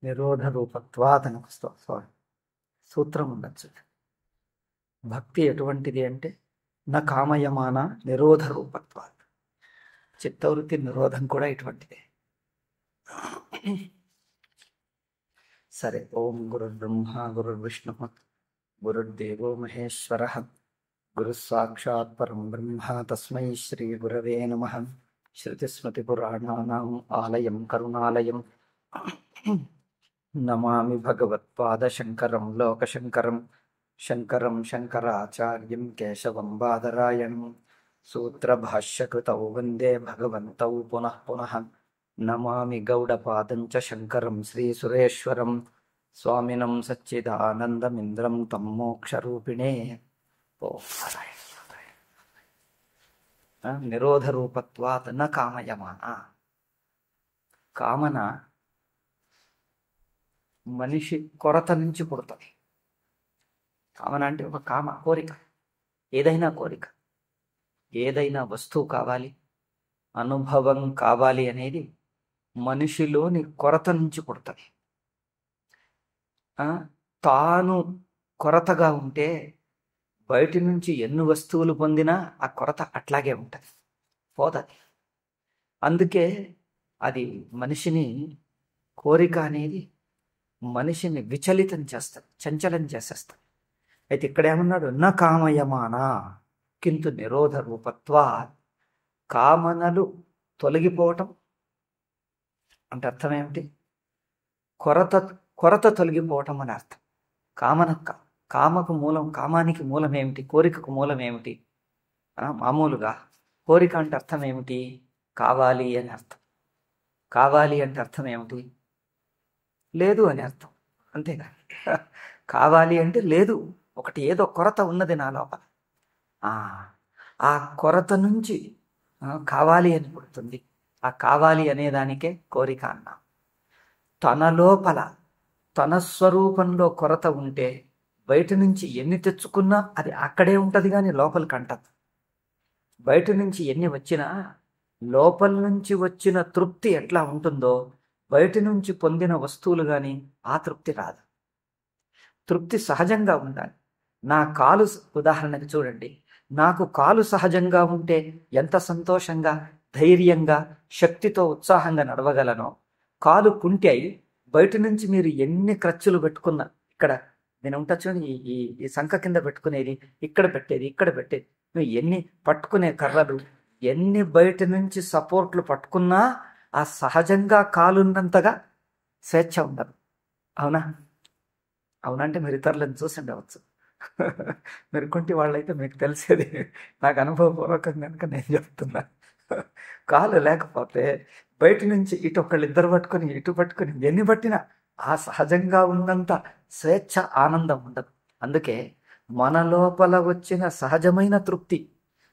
నిరోధ రూపత్వాత్ అని సూత్రం ఉండొచ్చు. భక్తి ఎటువంటిది అంటే నా కామయమాన నిరోధ రూపత్వాత్. చిత్తవృత్తి నిరోధం కూడా ఇటువంటిదే. సరే, ఓం గురుర్బ్రహ్మ గురుర్విష్ణు గురుర్దేవో మహేశ్వర గురు సాక్షాత్ పరం బ్రహ్మ తస్మై శ్రీ గురవే నమః. శృతిస్మృతిపురాణానాం ఆలయం కరుణాలయం నమామి భగవత్పాదశంకరం లోకశంకరం శంకరం శంకరాచార్యం కేశవం బాదరాయణం. సూత్రభాష్యకృతౌ వందే భగవంతౌ పునః పునః. నమామి గౌడపాదం చ శంకరం శ్రీసురేశ్వరం. స్వామినం సచ్చిదానందమింద్రం తం మోక్షరూపిణే. ఓం నారాయణ. నిరోధ రూపత్వాత్ న కామయమాన. కామన మనిషి కొరత నుంచి పుడుతుంది. కామన అంటే ఒక కోరిక, ఏదైనా కోరిక, ఏదైనా వస్తువు కావాలి, అనుభవం కావాలి అనేది మనిషిలోని కొరత నుంచి పుడుతుంది. తాను కొరతగా ఉంటే బయటి నుంచి ఎన్ని వస్తువులు పొందినా ఆ కొరత అట్లాగే ఉంటుంది, పోతుంది. అందుకే అది మనిషిని, కోరిక అనేది మనిషిని విచలితం చేస్తుంది, చంచలం చేసేస్తుంది. అయితే ఇక్కడ ఏమన్నాడు? నా కామయమానా కింటు నిరోధ రూపత్వా. కామనలు తొలగిపోవటం అంటే అర్థం ఏమిటి? కొరత తొలగిపోవటం అని అర్థం. కామకు మూలం, కామానికి మూలం ఏమిటి? కోరికకు మూలం ఏమిటి? మామూలుగా కోరిక అంటే అర్థం ఏమిటి? కావాలి అని అర్థం. కావాలి అంటే అర్థం ఏమిటి? లేదు అని అర్థం, అంతేగా. కావాలి అంటే లేదు, ఒకటి ఏదో కొరత ఉన్నది నా లోపల. ఆ కొరత నుంచి కావాలి అని పుడుతుంది. ఆ కావాలి అనేదానికే కోరిక అన్నాం. తన లోపల, తన స్వరూపంలో కొరత ఉంటే బయట నుంచి ఎన్ని తెచ్చుకున్నా అది అక్కడే ఉంటుంది, కానీ లోపలికి అంటదు. బయట నుంచి ఎన్ని వచ్చినా లోపల నుంచి వచ్చిన తృప్తి ఎట్లా ఉంటుందో బయట నుంచి పొందిన వస్తువులు కానీ ఆ తృప్తి రాదు. తృప్తి సహజంగా ఉండాలి. నా కాలు ఉదాహరణకు చూడండి. నాకు కాలు సహజంగా ఉంటే ఎంత సంతోషంగా, ధైర్యంగా, శక్తితో, ఉత్సాహంగా నడవగలనో, కాలు కుంటి అయి బయట నుంచి మీరు ఎన్ని ఖర్చులు పెట్టుకున్నా, ఇక్కడ నేను ఉంటా చూడండి, ఈ సంఖ కింద పెట్టుకునేది, ఇక్కడ పెట్టేది, ఇక్కడ పెట్టేది, నువ్వు ఎన్ని పట్టుకునే కర్రలు, ఎన్ని బయట నుంచి సపోర్ట్లు పట్టుకున్నా ఆ సహజంగా కాలున్నంతగా స్వేచ్ఛ ఉండదు. అవునా? అవునంటే మీరు ఇతరులను చూసి ఉండవచ్చు. మీరు కుంటి వాళ్ళైతే మీకు తెలిసేది. నాకు అనుభవపూర్వకం కనుక నేను చెప్తున్నా. కాలు లేకపోతే బయట నుంచి ఇటు ఒకళ్ళిద్దరు పట్టుకొని, ఇటు పట్టుకొని, ఎన్ని పట్టినా ఆ సహజంగా ఉన్నంత స్వేచ్ఛ, ఆనందం ఉండదు. అందుకే మన లోపల వచ్చిన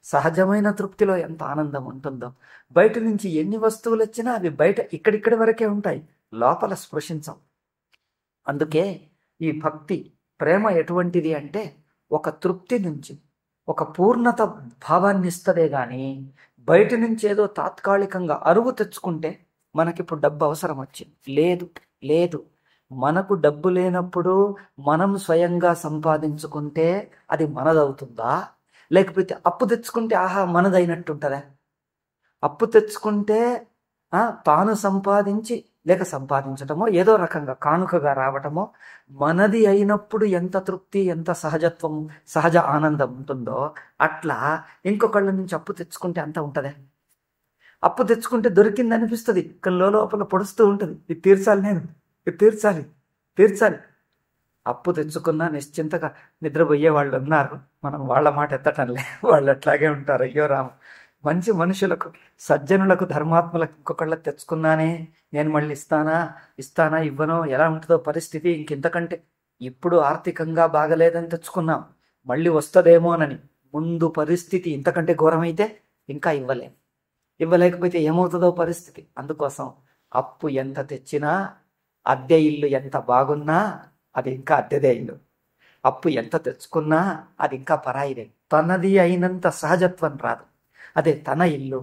సహజమైన తృప్తిలో ఎంత ఆనందం ఉంటుందో, బయట నుంచి ఎన్ని వస్తువులు వచ్చినా అవి బయట ఇక్కడిక్కడి వరకే ఉంటాయి, లోపల స్పృశించం. అందుకే ఈ భక్తి, ప్రేమ ఎటువంటిది అంటే ఒక తృప్తి నుంచి ఒక పూర్ణత భావాన్ని ఇస్తదే కానీ బయట నుంచి ఏదో తాత్కాలికంగా అరువు తెచ్చుకుంటే, మనకిప్పుడు డబ్బు అవసరం వచ్చింది, లేదు, మనకు డబ్బు లేనప్పుడు మనం స్వయంగా సంపాదించుకుంటే అది మనదవుతుందా? లేకపోతే అప్పు తెచ్చుకుంటే మనదైనట్టుంటుందా? అప్పు తెచ్చుకుంటే తాను సంపాదించి, లేక సంపాదించటమో, ఏదో రకంగా కానుకగా రావటమో, మనది అయినప్పుడు ఎంత తృప్తి, ఎంత సహజత్వం, సహజ ఆనందం ఉంటుందో, అట్లా ఇంకొకళ్ళ నుంచి అప్పు తెచ్చుకుంటే అంత ఉంటుందా? అప్పు తెచ్చుకుంటే దొరికింది అనిపిస్తుంది, కానీ లోపల పొడుస్తూ ఉంటుంది, ఇది తీర్చాలి, నేను ఇది తీర్చాలి. అప్పు తెచ్చుకున్నా నిశ్చింతగా నిద్రపోయే వాళ్ళు ఉన్నారు, మనం వాళ్ళ మాట ఎత్తటంలే, వాళ్ళు అట్లాగే ఉంటారు. అయ్యో రామ, మంచి మనుషులకు, సజ్జనులకు, ధర్మాత్ములకు ఇంకొకళ్ళకి తెచ్చుకున్నానే, నేను మళ్ళీ ఇస్తానా ఇవ్వనో, ఎలా ఉంటుందో పరిస్థితి, ఇంకెంతకంటే ఇప్పుడు ఆర్థికంగా బాగలేదని తెచ్చుకున్నాం, మళ్ళీ వస్తుందేమోనని. ముందు పరిస్థితి ఇంతకంటే ఘోరమైతే ఇంకా ఇవ్వలేకపోతే ఏమవుతుందో పరిస్థితి. అందుకోసం అప్పు ఎంత తెచ్చినా, అద్దె ఇల్లు ఎంత బాగున్నా అది ఇంకా అద్దెదే ఇల్లు. అప్పు ఎంత తెచ్చుకున్నా అది ఇంకా పరాయిదే. తనది అయినంత సహజత్వం రాదు. అదే తన ఇల్లు,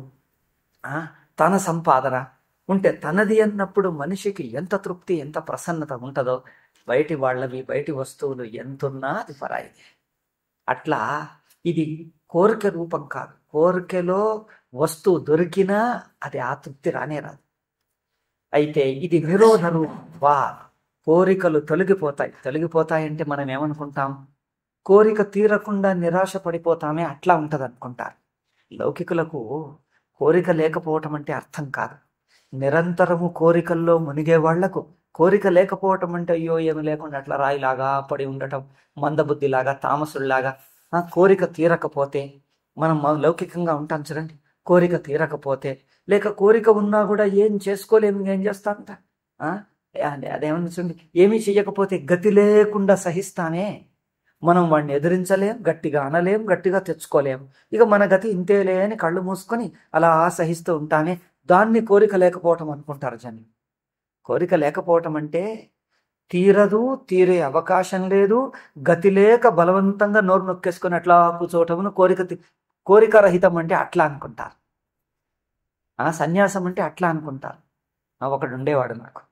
తన సంపాదన ఉంటే, తనది అన్నప్పుడు మనిషికి ఎంత తృప్తి, ఎంత ప్రసన్నత ఉంటుందో, బయటి వాళ్ళవి, బయటి వస్తువులు ఎంతున్నా అది పరాయిదే. అట్లా ఇది కోరిక రూపం కాదు. కోరికలో వస్తువు దొరికినా అది ఆ తృప్తి రానే రాదు. అయితే ఇది నిరోధ రూపం. కోరికలు తొలగిపోతాయంటే మనం ఏమనుకుంటాం? కోరిక తీరకుండా నిరాశ పడిపోతామే, అట్లా ఉంటుంది అనుకుంటారు. లౌకికులకు కోరిక లేకపోవటం అంటే అర్థం కాదు. నిరంతరము కోరికల్లో మునిగే వాళ్లకు కోరిక లేకపోవటం అంటే అయ్యో ఏమి లేకుండా అట్లా రాయిలాగా పడి ఉండటం, మందబుద్ధిలాగా, తామసుల్లాగా. కోరిక తీరకపోతే మనం లౌకికంగా ఉంటాం చూడండి. కోరిక తీరకపోతే, లేక కోరిక ఉన్నా కూడా ఏం చేసుకోలేము, ఏం చేస్తాంట. అదేమన్నా చూడండి, ఏమీ చెయ్యకపోతే గతి లేకుండా సహిస్తానే. మనం వాడిని ఎదిరించలేం, గట్టిగా అనలేం, గట్టిగా తెచ్చుకోలేము. ఇక మన గతి ఇంతేలే అని కళ్ళు మూసుకొని అలా సహిస్తూ ఉంటామే. దాన్ని కోరిక లేకపోవటం అనుకుంటారు జనం. కోరిక లేకపోవటం అంటే తీరే అవకాశం లేదు, గతి లేక బలవంతంగా నోరు నొక్కేసుకొని అట్లా కూర్చోవటమును కోరిక రహితం అంటే అట్లా అనుకుంటారు. సన్యాసం అంటే అట్లా అనుకుంటారు. ఒకడు ఉండేవాడు నాకు,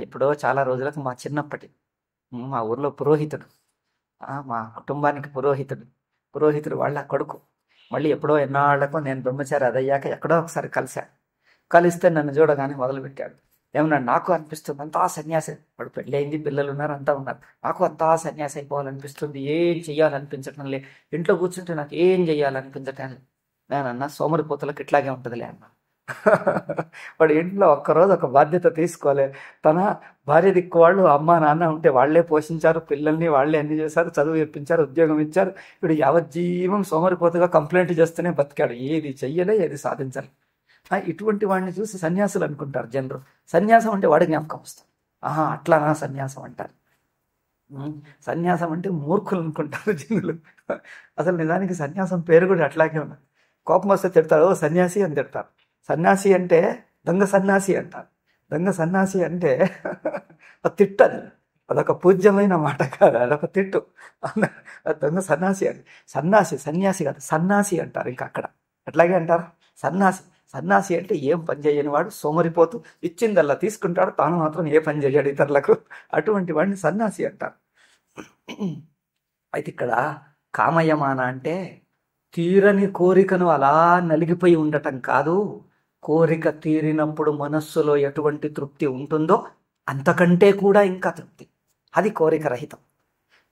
ఎప్పుడో చాలా రోజులకు, మా చిన్నప్పటి, మా ఊర్లో పురోహితుడు, మా కుటుంబానికి పురోహితుడు వాళ్ళ కొడుకు. మళ్ళీ ఎప్పుడో ఎన్నాళ్లకు నేను బ్రహ్మచారి అదయ్యాక ఎక్కడో ఒకసారి కలిస్తే నన్ను చూడగానే మొదలుపెట్టాడు. ఏమన్నా నాకు అనిపిస్తుంది అంతా సన్యాసి, వాడు పెళ్ళయింది, పిల్లలు ఉన్నారు, అంతా ఉన్నారు, నాకు అంతా సన్యాసి అయిపోవాలనిపిస్తుంది, ఏం చెయ్యాలనిపించటం లే, ఇంట్లో కూర్చుంటే నాకు ఏం చెయ్యాలనిపించటం లేదు. నేనన్నా సోమరిపోతులకు ఇట్లాగే ఉంటుందిలే అన్నా. వాడు ఇంట్లో ఒక్కరోజు ఒక బాధ్యత తీసుకోలే. తన భార్య దిక్కు వాళ్ళు, అమ్మ నాన్న ఉంటే వాళ్లే పోషించారు, పిల్లల్ని వాళ్లే అన్ని చేశారు, చదువు ఇప్పించారు, ఉద్యోగం ఇచ్చారు. ఇప్పుడు యావజ్జీవం సోమరిపోతుగా కంప్లైంట్ చేస్తూనే బతికాడు, ఏది చెయ్యలే, ఏది సాధించాలి. ఇటువంటి వాడిని చూసి సన్యాసులు అనుకుంటారు జనరు. సన్యాసం అంటే వాడి జ్ఞాపకం వస్తుంది. అట్లానా సన్యాసం అంటారు. సన్యాసం అంటే మూర్ఖులు అనుకుంటారు జనులు. అసలు నిజానికి సన్యాసం పేరు కూడా అట్లాగే ఉన్నది. కోపం వస్తే తిడతారు, సన్యాసి అని తిడతారు. సన్యాసి అంటే దొంగ సన్యాసి అంటారు. దొంగ సన్యాసి అంటే తిట్టది, అదొక పూజ్యమైన మాట కాదు, అదొక తిట్టు. దొంగ సన్యాసి అంటే సన్యాసి కాదు, సన్యాసి అంటారు. ఇంకా అక్కడ అట్లాగే అంటారు. సన్యాసి అంటే ఏం పని చేయని వాడు, సోమరిపోతూ, ఇచ్చిందల్లా తీసుకుంటాడు, తాను మాత్రం ఏ పని చేయడు ఇతరులకు. అటువంటి వాడిని సన్యాసి అంటారు. అయితే ఇక్కడ కామయమాన అంటే తీరని కోరికను అలా నలిగిపోయి ఉండటం కాదు. కోరిక తీరినప్పుడు మనస్సులో ఎటువంటి తృప్తి ఉంటుందో అంతకంటే కూడా ఇంకా తృప్తి. అది కోరిక రహితం.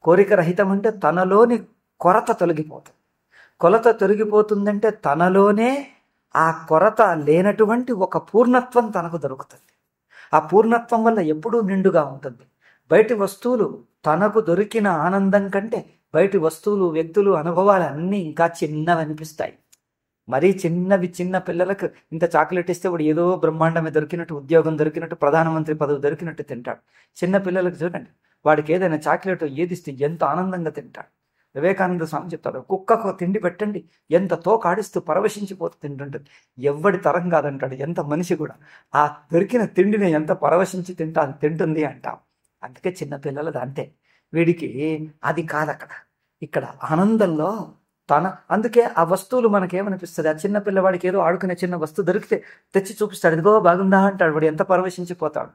కోరిక రహితం అంటే తనలోని కొరత తొలగిపోతుందంటే తనలోనే ఆ కొరత లేనటువంటి ఒక పూర్ణత్వం తనకు దొరుకుతుంది. ఆ పూర్ణత్వం వల్ల ఎప్పుడూ నిండుగా ఉంటుంది. బయటి వస్తువులు తనకు దొరికిన ఆనందం కంటే బయటి వస్తువులు, వ్యక్తులు, అనుభవాలు అన్నీ ఇంకా చిన్నవి అనిపిస్తాయి. మరీ చిన్న పిల్లలకు ఇంత చాక్లెట్ ఇస్తే వాడు ఏదో బ్రహ్మాండమే దొరికినట్టు, ఉద్యోగం దొరికినట్టు, ప్రధానమంత్రి పదవి దొరికినట్టు తింటాడు. చిన్న పిల్లలకు చూడండి, వాడికి ఏదైనా చాక్లెట్ ఏదిస్తే ఎంత ఆనందంగా తింటాడు. వివేకానంద స్వామి చెప్తాడు, కుక్కకు తిండి పెట్టండి, ఎంత తోకాడిస్తూ పరవశించిపోతూ తింటుంటుంది. ఎవ్వడి తరం కాదంటాడు. ఎంత మనిషి కూడా ఆ దొరికిన తిండిని ఎంత పరవశించి తింటుంది అంటాం. అందుకే చిన్నపిల్లలది అంతే. వీడికి అది కాదు ఇక్కడ ఆనందంలో అందుకే ఆ వస్తువులు మనకేమనిపిస్తుంది, ఆ చిన్న పిల్లవాడికి ఏదో ఆడుకునే చిన్న వస్తువు దొరికితే తెచ్చి చూపిస్తాడు, ఇదిగో బాగుందా అంటాడు. వాడు ఎంత పరవశించిపోతాడు.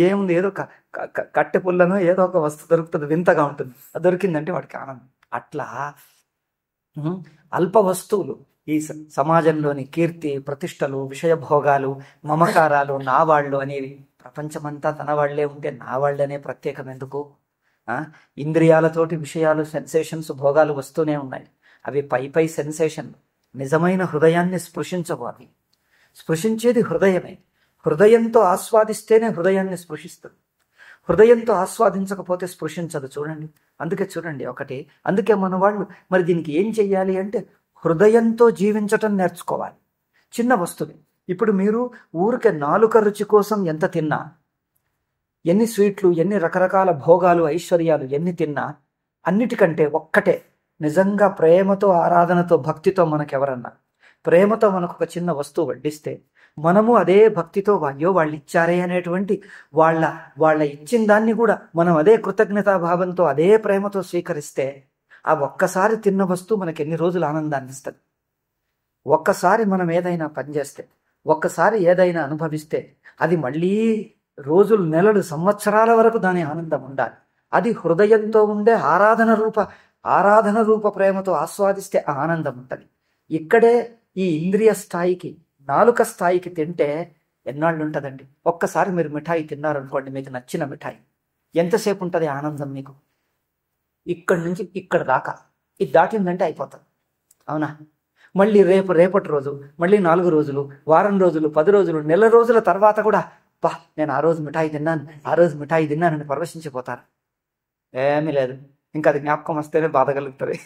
ఏముంది, ఏదో కట్టె పుల్లను ఏదో ఒక వస్తువు దొరుకుతుంది, వింతగా ఉంటుంది, అది దొరికిందంటే వాడికి ఆనందం. అట్లా అల్ప వస్తువులు, ఈ సమాజంలోని కీర్తి, ప్రతిష్టలు, విషయభోగాలు, మమకారాలు, నా వాళ్ళు అనేవి, ప్రపంచమంతా తన వాళ్లే ఉంటే నా వాళ్ళనే ప్రత్యేకం ఎందుకు? ఇంద్రియాలతోటి విషయాలు, సెన్సేషన్స్, భోగాలు వస్తూనే ఉన్నాయి. అవి పై సెన్సేషన్లు, నిజమైన హృదయాన్ని స్పృశించవు. అవి స్పృశించేది హృదయమే. హృదయంతో ఆస్వాదిస్తేనే హృదయాన్ని స్పృశిస్తుంది. హృదయంతో ఆస్వాదించకపోతే స్పృశించదు. అందుకే చూడండి ఒకటి, అందుకే మన వాళ్ళు మరి దీనికి ఏం చెయ్యాలి అంటే హృదయంతో జీవించటం నేర్చుకోవాలి. చిన్న వస్తువు. ఇప్పుడు మీరు ఊరికే నాలుక రుచి కోసం ఎంత తిన్నా, ఎన్ని స్వీట్లు, ఎన్ని రకరకాల భోగాలు, ఐశ్వర్యాలు ఎన్ని తిన్నా, అన్నిటికంటే ఒక్కటే, నిజంగా ప్రేమతో, ఆరాధనతో, భక్తితో మనకెవరన్నా ప్రేమతో మనకు ఒక చిన్న వస్తువు వడ్డిస్తే మనము అదే భక్తితో అయ్యో వాళ్ళు ఇచ్చారే అనేటువంటి వాళ్ళ ఇచ్చిన దాన్ని కూడా మనం అదే కృతజ్ఞతాభావంతో, అదే ప్రేమతో స్వీకరిస్తే ఆ ఒక్కసారి తిన్న వస్తువు మనకి ఎన్ని రోజులు ఆనందాన్ని ఇస్తుంది. ఒక్కసారి మనం ఏదైనా పనిచేస్తే, ఒక్కసారి ఏదైనా అనుభవిస్తే అది మళ్ళీ రోజులు, నెలలు, సంవత్సరాల వరకు దాని ఆనందం ఉండాలి. అది హృదయంతో ఉండే ఆరాధన రూప ప్రేమతో ఆస్వాదిస్తే ఆ ఆనందం ఉంటుంది. ఇక్కడే ఈ ఇంద్రియ స్థాయికి, నాలుక స్థాయికి తింటే ఎన్నాళ్ళు ఉంటుందండి? ఒక్కసారి మీరు మిఠాయి తిన్నారనుకోండి, మీకు నచ్చిన మిఠాయి, ఎంతసేపు ఉంటుంది ఆనందం మీకు? ఇక్కడి నుంచి ఇక్కడ దాకా. ఇది దాటిందంటే అయిపోతుంది, అవునా? మళ్ళీ రేపటి రోజు, మళ్ళీ 4 రోజులు, వారం రోజులు, 10 రోజులు, నెల రోజుల తర్వాత కూడా నేను ఆ రోజు మిఠాయి తిన్నానని పరవశించిపోతారు. ఏమీ లేదు, ఇంకా అది జ్ఞాపకం వస్తేనే బాధ కలుగుతుంది.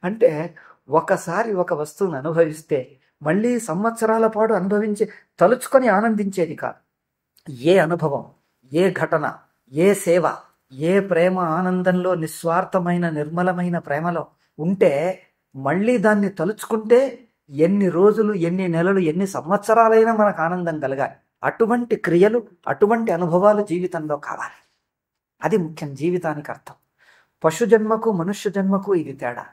అంటే ఒకసారి ఒక వస్తువును అనుభవిస్తే మళ్ళీ సంవత్సరాల పాటు తలుచుకొని ఆనందించేది కాదు. ఏ అనుభవం, ఏ ఘటన, ఏ సేవ, ఏ ప్రేమ ఆనందంలో, నిస్వార్థమైన నిర్మలమైన ప్రేమలో ఉంటే మళ్ళీ దాన్ని తలుచుకుంటే ఎన్ని రోజులు, ఎన్ని నెలలు, ఎన్ని సంవత్సరాలైనా మనకు ఆనందం కలగాలి. అటువంటి క్రియలు, అటువంటి అనుభవాలు జీవితంలో కావాలి. అది ముఖ్యం జీవితానికి అర్థం. పశుజన్మకు మనుష్య జన్మకు ఇది తేడా.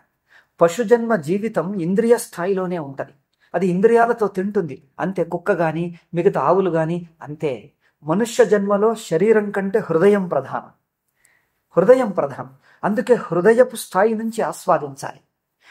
పశుజన్మ జీవితం ఇంద్రియ స్థాయిలోనే ఉంటుంది, అది ఇంద్రియాలతో తింటుంది అంతే. కుక్క కానీ మిగతా ఆవులు కానీ అంతే. మనుష్య జన్మలో శరీరం కంటే హృదయం ప్రధానం. అందుకే హృదయపు స్థాయి నుంచి ఆస్వాదించాలి.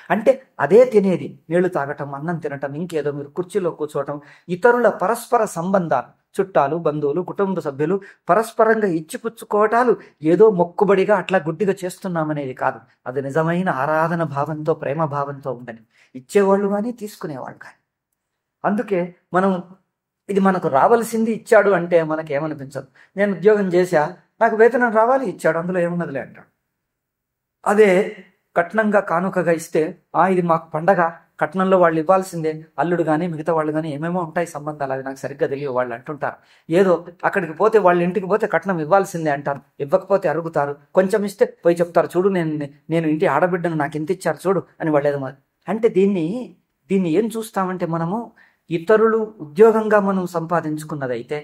అంటే అదే తినేది, నీళ్లు తాగటం, అన్నం తినటం, ఇంకేదో, మీరు కుర్చీలో కూర్చోవటం, ఇతరుల పరస్పర సంబంధాలు, చుట్టాలు, బంధువులు, కుటుంబ సభ్యులు పరస్పరంగా ఇచ్చిపుచ్చుకోవటాలు ఏదో మొక్కుబడిగా అట్లా గుడ్డిగా చేస్తున్నామనేది కాదు. అది నిజమైన ఆరాధన భావంతో, ప్రేమ భావంతో ఉండని, ఇచ్చేవాళ్ళు కానీ తీసుకునేవాళ్ళు కానీ. అందుకే మనం ఇది మనకు రావాల్సింది ఇచ్చాడు అంటే మనకేమనిపించదు. నేను ఉద్యోగం చేశా, నాకు వేతనం రావాలి, ఇచ్చాడు, అందులో ఏమున్నదిలే అంటాడు. అదే కట్నంగా కానుకగా ఇస్తే ఇది మాకు పండగ, కట్నంలో వాళ్ళు ఇవ్వాల్సిందే, అల్లుడు కానీ మిగతా వాళ్ళు కానీ ఏమేమో ఉంటాయి సంబంధాలు, అవి నాకు సరిగ్గా తెలియవు. వాళ్ళు అంటుంటారు ఏదో అక్కడికి పోతే, వాళ్ళ ఇంటికి పోతే కట్నం ఇవ్వాల్సిందే అంటారు, ఇవ్వకపోతే అరుగుతారు. కొంచెం ఇస్తే పోయి చెప్తారు, చూడు నేను ఇంటి ఆడబిడ్డను, నాకు ఎంత ఇచ్చారు చూడు అని వాళ్ళు ఏదో. అంటే దీన్ని ఏం చూస్తామంటే, మనము ఇతరులు ఉద్యోగంగా మనం సంపాదించుకున్నదైతే,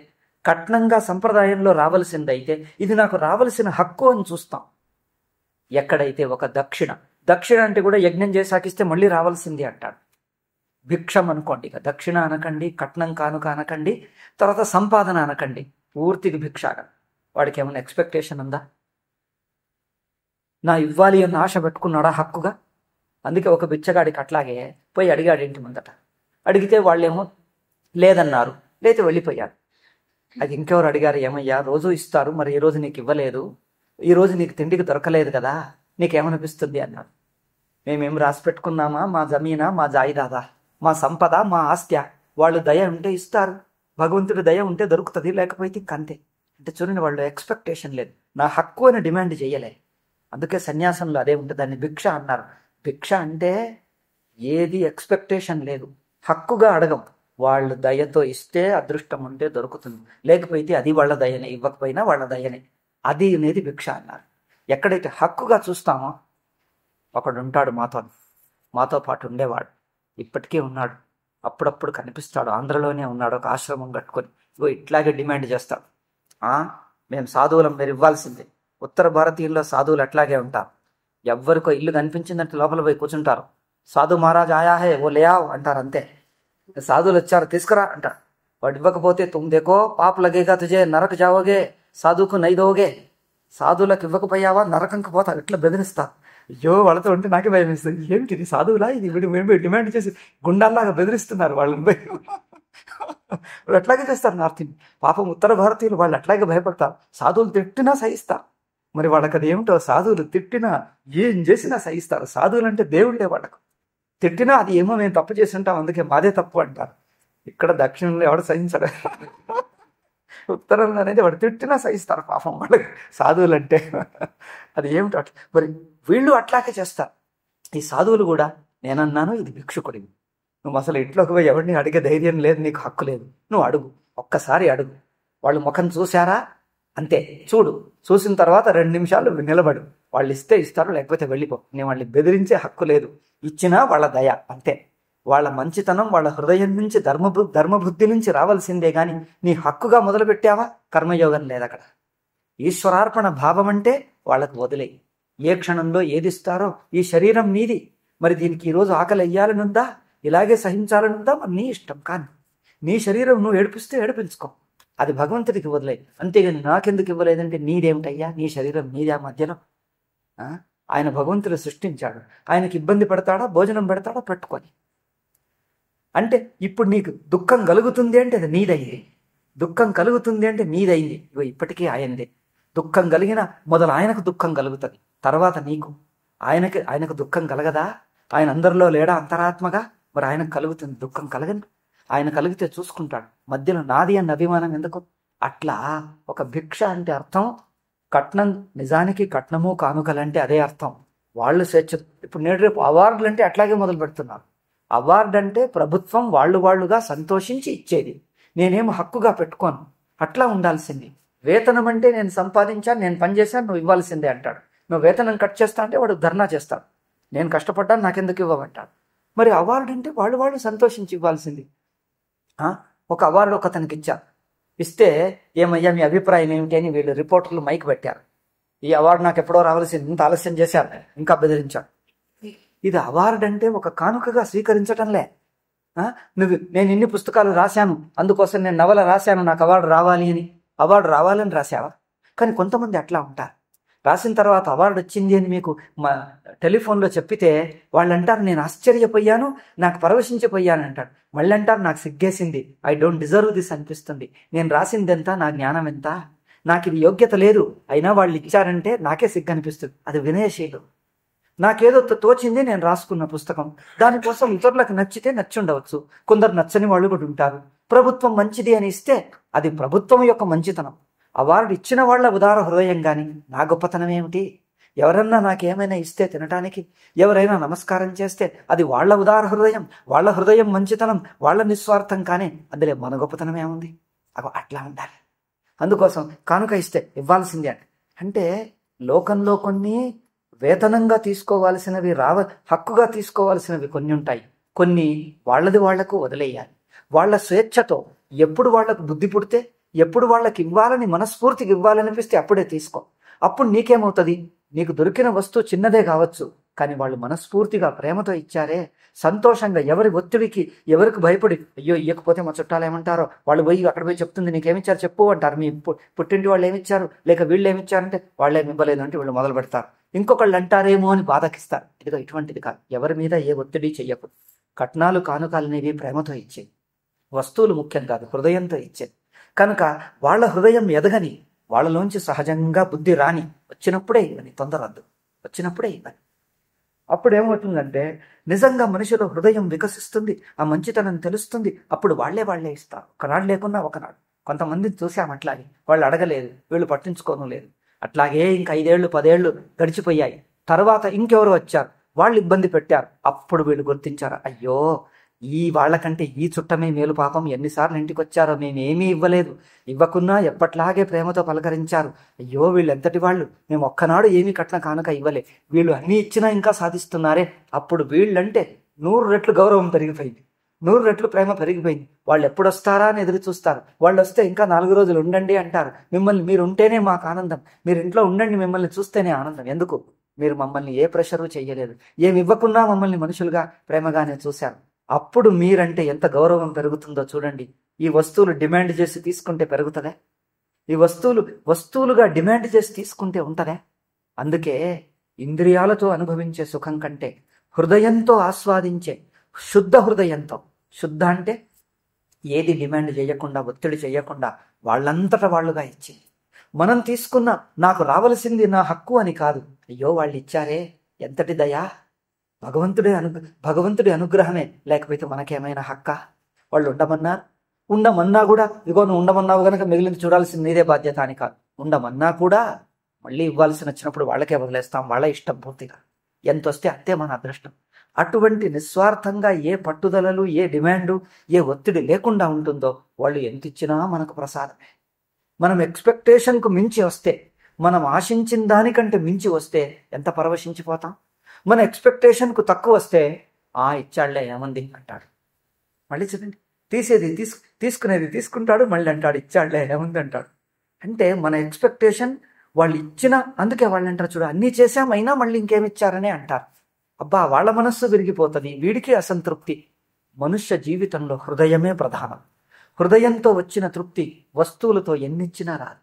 కట్నంగా సంప్రదాయంలో రావలసిందైతే, ఇది నాకు రావలసిన హక్కు అని చూస్తాం. ఎక్కడైతే ఒక దక్షిణ అంటే కూడా యజ్ఞం చేసాకిస్తే మళ్ళీ రావాల్సింది అంటాడు. భిక్షం అనుకోండి, ఇక దక్షిణ అనకండి, కట్నం కానుక అనకండి, తర్వాత సంపాదన అనకండి, పూర్తిగా భిక్షాగా. వాడికి ఏమైనా ఎక్స్పెక్టేషన్ ఉందా? నా ఇవ్వాలి అన్న ఆశ పెట్టుకున్నాడా హక్కుగా? అందుకే ఒక బిచ్చగాడికి అట్లాగే పోయి అడిగాడు ఇంటి ముందట. అడిగితే వాళ్ళేమో లేదన్నారు, లేతే వెళ్ళిపోయారు. అది ఇంకెవరు అడిగారు, ఏమయ్యా రోజు ఇస్తారు, మరి ఈ రోజు నీకు ఇవ్వలేదు, ఈ రోజు నీకు తిండికి దొరకలేదు కదా, నీకేమనిపిస్తుంది అన్నాడు. మేమేం రాసి పెట్టుకున్నామా? మా జమీనా, మా జాయిదాదా, మా సంపద, మా ఆస్త్య? వాళ్ళు దయ ఉంటే ఇస్తారు, భగవంతుడి దయ ఉంటే దొరుకుతుంది, లేకపోతే ఇంకంతే. అంటే చూడండి, వాళ్ళు ఎక్స్పెక్టేషన్ లేదు, నా హక్కు అని డిమాండ్ చేయలే. అందుకే సన్యాసంలో అదే ఉంటుంది, దాన్ని భిక్ష అన్నారు. భిక్ష అంటే ఏది ఎక్స్పెక్టేషన్ లేదు, హక్కుగా అడగం. వాళ్ళు దయతో ఇస్తే అదృష్టం ఉంటే దొరుకుతుంది, లేకపోతే అది వాళ్ళ దయనే, ఇవ్వకపోయినా వాళ్ళ దయనే. అది అనేది భిక్ష అన్నారు. ఎక్కడైతే హక్కుగా చూస్తామో, ఒకడు ఉంటాడు మాతో పాటు ఉండేవాడు, ఇప్పటికీ ఉన్నాడు, అప్పుడప్పుడు కనిపిస్తాడు, ఆంధ్రలోనే ఉన్నాడు, ఒక ఆశ్రమం కట్టుకొని ఇట్లాగే డిమాండ్ చేస్తాడు. మేము సాధువులం, మీరు ఇవ్వాల్సిందే. ఉత్తర భారతీయుల్లో సాధువులు అట్లాగే ఉంటారు. ఎవ్వరికో ఇల్లు కనిపించిందంటే లోపల పోయి కూర్చుంటారు. సాధు మహారాజ్ ఆయా హే ఓ లేయావ్ అంటారు, అంతే. సాధువులు వచ్చారు, తీసుకురా అంటారు. వాడు ఇవ్వకపోతే తుమ్ దేకో పాప లగేగా తుజే నరక జావోగే సాధువుకు నైదోగే, సాధువులకు ఇవ్వకపోయావా నరకంకి పోతావు, ఇట్లా బెదిరిస్తా. అయ్యో వాళ్ళతో ఉంటే నాకే భయం వేస్తుంది. ఏమిటి సాధువులా ఇది, డిమాండ్ చేసి గుండాల్లాగా బెదిరిస్తున్నారు వాళ్ళని. వాళ్ళు అట్లాగే చేస్తారు నార్త్ ఇండియన్. పాపం ఉత్తర భారతీయులు వాళ్ళు అట్లాగే భయపడతారు. సాధువులు తిట్టినా సహిస్తారు. మరి వాళ్ళకి అది ఏమిటో, సాధువులు తిట్టినా ఏం చేసినా సహిస్తారు. సాధువులు అంటే దేవుళ్ళే, వాళ్ళకు తిట్టినా అది ఏమో మేము తప్పు చేసి ఉంటాం, అందుకే మాదే తప్పు అంటారు. ఇక్కడ దక్షిణంలో ఎవడు సహించడు, ఉత్తరంలో అనేది వాడు తిట్టినా సహిస్తారు పాపం వాళ్ళకి సాధువులు అంటే. అది ఏమిటో అట్లా. మరి వీళ్ళు అట్లాగే చేస్తారు. ఈ సాధువులు కూడా నేనన్నాను ఇది భిక్షుకుడివి, నువ్వు అసలు ఇంట్లోకి పోయి ఎవరిని అడిగే ధైర్యం లేదు, నీకు హక్కు లేదు, నువ్వు అడుగు, ఒక్కసారి అడుగు. వాళ్ళు ముఖం చూశారా అంతే, చూసిన తర్వాత 2 నిమిషాలు నిలబడు, వాళ్ళు ఇస్తే ఇస్తారు, లేకపోతే వెళ్ళిపో. నేను వాళ్ళని బెదిరించే హక్కు లేదు, ఇచ్చినా వాళ్ళ దయ అంతే. వాళ్ళ మంచితనం వాళ్ళ హృదయం నుంచి ధర్మబుద్ధి నుంచి రావాల్సిందే గాని నీ హక్కుగా మొదలుపెట్టావా, కర్మయోగం లేదు అక్కడ. ఈశ్వరార్పణ భావం అంటే వాళ్ళకు వదిలేయి. ఏ క్షణంలో ఏదిస్తారో, ఈ శరీరం నీది, మరి దీనికి ఈరోజు ఆకలి వెయ్యాలనుందా, ఇలాగే సహించాలనుందా, మరి నీ ఇష్టం. కానీ నీ శరీరం నువ్వు ఏడిపిస్తే ఏడిపించుకో, అది భగవంతుడికి వదిలే. అంతేగాని నాకెందుకు ఇవ్వలేదంటే నీదేమిటయ్యా, నీ శరీరం నీదే. మధ్యలో ఆయన భగవంతుడు సృష్టించాడు, ఆయనకి ఇబ్బంది పెడతాడా, భోజనం పెడతాడా, పెట్టుకొని. అంటే ఇప్పుడు నీకు దుఃఖం కలుగుతుంది అంటే అది నీదైంది, దుఃఖం కలుగుతుంది అంటే నీదైంది. ఇగో ఇప్పటికీ ఆయనదే. దుఃఖం కలిగిన మొదలు ఆయనకు దుఃఖం కలుగుతుంది, తర్వాత నీకు. ఆయనకు దుఃఖం కలగదా? ఆయన అందరిలో లేడా అంతరాత్మగా? మరి ఆయనకు కలుగుతుంది దుఃఖం. కలగని ఆయన కలిగితే చూసుకుంటాడు, మధ్యలో నాది అన్న అభిమానం ఎందుకు? అట్లా ఒక భిక్ష అంటే అర్థం కట్నం. నిజానికి కట్నము కానుకలంటే అదే అర్థం. వాళ్ళు స్వేచ్ఛ. ఇప్పుడు నేడు రేపు అవార్డులు అంటే అట్లాగే మొదలు పెడుతున్నారు. అవార్డు అంటే ప్రభుత్వం వాళ్ళుగా సంతోషించి ఇచ్చేది, నేనేమో హక్కుగా పెట్టుకోను. అట్లా ఉండాల్సింది. వేతనం అంటే నేను సంపాదించాను, నేను పనిచేశాను, నువ్వు ఇవ్వాల్సిందే అంటాడు. నువ్వు వేతనం కట్ చేస్తా అంటే వాడు ధర్నా చేస్తాడు, నేను కష్టపడ్డాను నాకెందుకు ఇవ్వమంటాడు. మరి అవార్డు అంటే వాళ్ళు సంతోషించి ఇవ్వాల్సింది. ఒక అవార్డు ఒకతనికి ఇస్తే ఏమయ్యా మీ అభిప్రాయం ఏమిటి అని వీళ్ళు రిపోర్టర్లు మైక్ పెట్టారు. ఈ అవార్డు నాకు ఎప్పుడో రావాల్సింది, ఇంత ఆలస్యం చేశారు, ఇంకా బెదిరించాడు. ఇది అవార్డు అంటే ఒక కానుకగా స్వీకరించటంలే. నేను ఇన్ని పుస్తకాలు రాశాను, అందుకోసం నేను నవల రాశాను, నాకు అవార్డు రావాలి అని. అవార్డు రావాలని రాశావా? కానీ కొంతమంది అట్లా ఉంటారు, రాసిన తర్వాత అవార్డు వచ్చింది అని మీకు టెలిఫోన్లో చెప్పితే వాళ్ళు అంటారు నేను ఆశ్చర్యపోయాను, నాకు పరవశించిపోయాను అంటారు. మళ్ళీ అంటారు నాకు సిగ్గేసింది, ఐ డోంట్ డిజర్వ్ దిస్ అనిపిస్తుంది. నేను రాసింది ఎంత, నా జ్ఞానం ఎంత, నాకు ఇది యోగ్యత లేదు, అయినా వాళ్ళు ఇచ్చారంటే నాకే సిగ్గు అనిపిస్తుంది. అది వినయశీలు. నాకేదో తోచింది, నేను రాసుకున్న పుస్తకం, దానికోసం ఇతరులకు నచ్చితే నచ్చి ఉండవచ్చు, కొందరు నచ్చని వాళ్ళు కూడా ఉంటారు. ప్రభుత్వం మంచిది అని ఇస్తే అది ప్రభుత్వం యొక్క మంచితనం. అవార్డు ఇచ్చిన వాళ్ళ ఉదార హృదయం కానీ నా గొప్పతనం ఏమిటి? ఎవరన్నా నాకేమైనా ఇస్తే తినటానికి, ఎవరైనా నమస్కారం చేస్తే అది వాళ్ళ ఉదార హృదయం, వాళ్ళ హృదయం మంచితనం, వాళ్ళ నిస్వార్థం. కానీ అందులో మన గొప్పతనం ఏముంది? అట్లా ఉండాలి. అందుకోసం కానుక ఇస్తే ఇవ్వాల్సిందే. అంటే లోకంలో కొన్ని వేతనంగా తీసుకోవాల్సినవి, హక్కుగా తీసుకోవాల్సినవి కొన్ని ఉంటాయి, కొన్ని వాళ్ళది వాళ్లకు వదిలేయాలి. వాళ్ళ స్వేచ్ఛతో ఎప్పుడు వాళ్లకు బుద్ధి పుడితే, ఎప్పుడు వాళ్ళకి ఇవ్వాలని మనస్ఫూర్తికి ఇవ్వాలనిపిస్తే అప్పుడే తీసుకో. అప్పుడు నీకేమవుతుంది? నీకు దొరికిన వస్తువు చిన్నదే కావచ్చు, కానీ వాళ్ళు మనస్ఫూర్తిగా ప్రేమతో ఇచ్చారే, సంతోషంగా, ఎవరి ఒత్తిడికి, ఎవరికి భయపడి అయ్యో ఇవ్వకపోతే మా చుట్టాలు ఏమంటారో, వాళ్ళు పోయి అక్కడ పోయి చెప్తుంది నీకేమిచ్చారు చెప్పు అంటారు. మీ పుట్టింటి వాళ్ళు ఏమిచ్చారు, లేక వీళ్ళు ఏమిచ్చారంటే వాళ్ళేమి ఇవ్వలేదు అంటే వీళ్ళు మొదలు పెడతారు. ఇంకొకళ్ళు అంటారేమో అని బాధకిస్తారు. ఇదిగో ఇటువంటిది కాదు. ఎవరి మీద ఏ ఒత్తిడి చెయ్యకూడదు. కట్నాలు కానుకాలు అనేవి ప్రేమతో ఇచ్చేది, వస్తువులు ముఖ్యం కాదు, హృదయంతో ఇచ్చేది. కనుక వాళ్ళ హృదయం ఎదగని, వాళ్ళలోంచి సహజంగా బుద్ధి రాని, వచ్చినప్పుడే ఇవ్వని, తొందరద్దు, వచ్చినప్పుడే ఇవ్వని. అప్పుడు ఏమవుతుందంటే నిజంగా మనిషిలో హృదయం వికసిస్తుంది, ఆ మంచితనం తెలుస్తుంది. అప్పుడు వాళ్ళే ఇస్తారు, ఒకనాడు లేకున్నా ఒకనాడు. కొంతమందిని చూసామట్లాగే, వాళ్ళు అడగలేదు, వీళ్ళు పట్టించుకోను లేదు. అట్లాగే ఇంక 5 ఏళ్ళు 10 ఏళ్ళు గడిచిపోయాయి. తర్వాత ఇంకెవరు వచ్చారు, వాళ్ళు ఇబ్బంది పెట్టారు. అప్పుడు వీళ్ళు గుర్తించారు, అయ్యో ఈ వాళ్ళకంటే ఈ చుట్టమే మేలు, పాపం ఎన్నిసార్లు ఇంటికి వచ్చారో, మేమేమీ ఇవ్వలేదు, ఇవ్వకున్నా ఎప్పట్లాగే ప్రేమతో పలకరించారు. అయ్యో వీళ్ళు ఎంతటి వాళ్ళు, మేము ఒక్కనాడు ఏమీ కట్న కానుక ఇవ్వలే, వీళ్ళు అన్నీ ఇచ్చినా ఇంకా సాధిస్తున్నారే. అప్పుడు వీళ్ళంటే 100 రెట్లు గౌరవం పెరిగిపోయింది, 100 రెట్లు ప్రేమ పెరిగిపోయింది. వాళ్ళు ఎప్పుడు వస్తారా అని ఎదురు చూస్తారు. వాళ్ళు వస్తే ఇంకా 4 రోజులు ఉండండి అంటారు. మిమ్మల్ని మీరు ఉంటేనే మాకు ఆనందం, మీరు ఇంట్లో ఉండండి, మిమ్మల్ని చూస్తేనే ఆనందం. ఎందుకు? మీరు మమ్మల్ని ఏ ప్రెషరు చెయ్యలేదు, ఏమి ఇవ్వకున్నా మమ్మల్ని మనుషులుగా ప్రేమగానే చూశారు. అప్పుడు మీరంటే ఎంత గౌరవం పెరుగుతుందో చూడండి. ఈ వస్తువులు డిమాండ్ చేసి తీసుకుంటే పెరుగుతుందా? ఈ వస్తువులుగా డిమాండ్ చేసి తీసుకుంటే ఉంటుందా? అందుకే ఇంద్రియాలతో అనుభవించే సుఖం కంటే హృదయంతో ఆస్వాదించే శుద్ధ హృదయంతో, శుద్ధ అంటే ఏది డిమాండ్ చేయకుండా, ఒత్తిడి చేయకుండా వాళ్ళంతటా వాళ్ళుగా ఇచ్చింది. మనం తీసుకున్న నాకు రావలసింది నా హక్కు అని కాదు, అయ్యో వాళ్ళు ఇచ్చారే ఎంతటి దయా, భగవంతుడి అనుగ్రహమే, లేకపోతే మనకేమైనా హక్కా? వాళ్ళు ఉండమన్నా కూడా ఇగో నువ్వు ఉండమన్నావు కనుక మిగిలింది చూడాల్సింది నీదే బాధ్యత అని కాదు. ఉండమన్నా కూడా మళ్ళీ ఇవ్వాల్సిన వచ్చినప్పుడు వాళ్ళకే వదిలేస్తాం, వాళ్ళ ఇష్టం పూర్తిగా. ఎంత వస్తే అంతే మన అదృష్టం. అటువంటి నిస్వార్థంగా ఏ పట్టుదలలు, ఏ డిమాండు, ఏ ఒత్తిడి లేకుండా ఉంటుందో వాళ్ళు ఎంత ఇచ్చినా మనకు ప్రసాదమే. మనం ఎక్స్పెక్టేషన్కు మించి వస్తే, మనం ఆశించిన దానికంటే మించి వస్తే ఎంత పరవశించిపోతాం. మన ఎక్స్పెక్టేషన్కు తక్కువ వస్తే ఇచ్చాళ్లే ఏమంది అంటాడు. మళ్ళీ చూడండి, తీసుకునేది తీసుకుంటాడు, మళ్ళీ అంటాడు ఇచ్చాళ్లే ఏముంది అంటాడు. అంటే మన ఎక్స్పెక్టేషన్ వాళ్ళు ఇచ్చిన, అందుకే వాళ్ళు అంటారు చూడ, అన్నీ చేశామైనా మళ్ళీ ఇంకేమిచ్చారనే అంటారు. అబ్బా, వాళ్ళ మనస్సు విరిగిపోతుంది, వీడికి అసంతృప్తి. మనుష్య జీవితంలో హృదయమే ప్రధానం. హృదయంతో వచ్చిన తృప్తి వస్తువులతో ఎన్నిచ్చినా రాదు.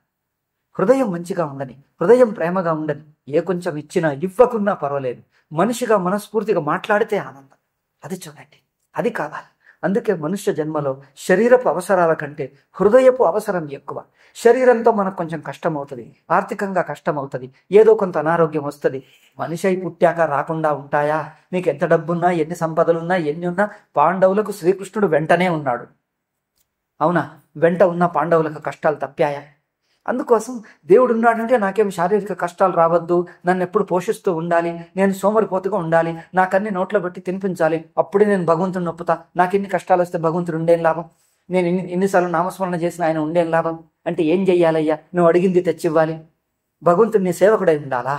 హృదయం మంచిగా ఉండని, హృదయం ప్రేమగా ఉండని, ఏ కొంచెం ఇచ్చినా ఇవ్వకున్నా పర్వాలేదు, మనిషిగా మనస్ఫూర్తిగా మాట్లాడితే ఆనందం. అది చూడండి, అది కావాలి. అందుకే మనుష్య జన్మలో శరీరపు అవసరాల కంటే హృదయపు అవసరం ఎక్కువ. శరీరంతో మనకు కొంచెం కష్టం అవుతుంది, ఆర్థికంగా కష్టం అవుతుంది, ఏదో కొంత అనారోగ్యం వస్తుంది. మనిషి అయి పుట్టాక రాకుండా ఉంటాయా? మీకు ఎంత డబ్బున్నా, ఎన్ని సంపదలున్నా, ఎన్ని ఉన్నా, పాండవులకు శ్రీకృష్ణుడు వెంటనే ఉన్నాడు. అవునా? వెంట ఉన్న పాండవులకు కష్టాలు తప్పాయా? అందుకోసం దేవుడు ఉన్నాడంటే నాకేం శారీరక కష్టాలు రావద్దు, నన్ను ఎప్పుడు పోషిస్తూ ఉండాలి, నేను సోమరిపోతుగా ఉండాలి, నాకన్నీ నోట్లో పెట్టి తినిపించాలి, అప్పుడే నేను భగవంతుడిని నొప్పుతా. నాకు ఎన్ని కష్టాలు వస్తే భగవంతుడు ఉండేం లాభం? నేను ఇన్నిసార్లు నామస్మరణ చేసిన ఆయన ఉండేం లాభం? అంటే ఏం చెయ్యాలయ్యా? నువ్వు అడిగింది తెచ్చివ్వాలి. భగవంతుడు నీ సేవకుడై ఉండాలా?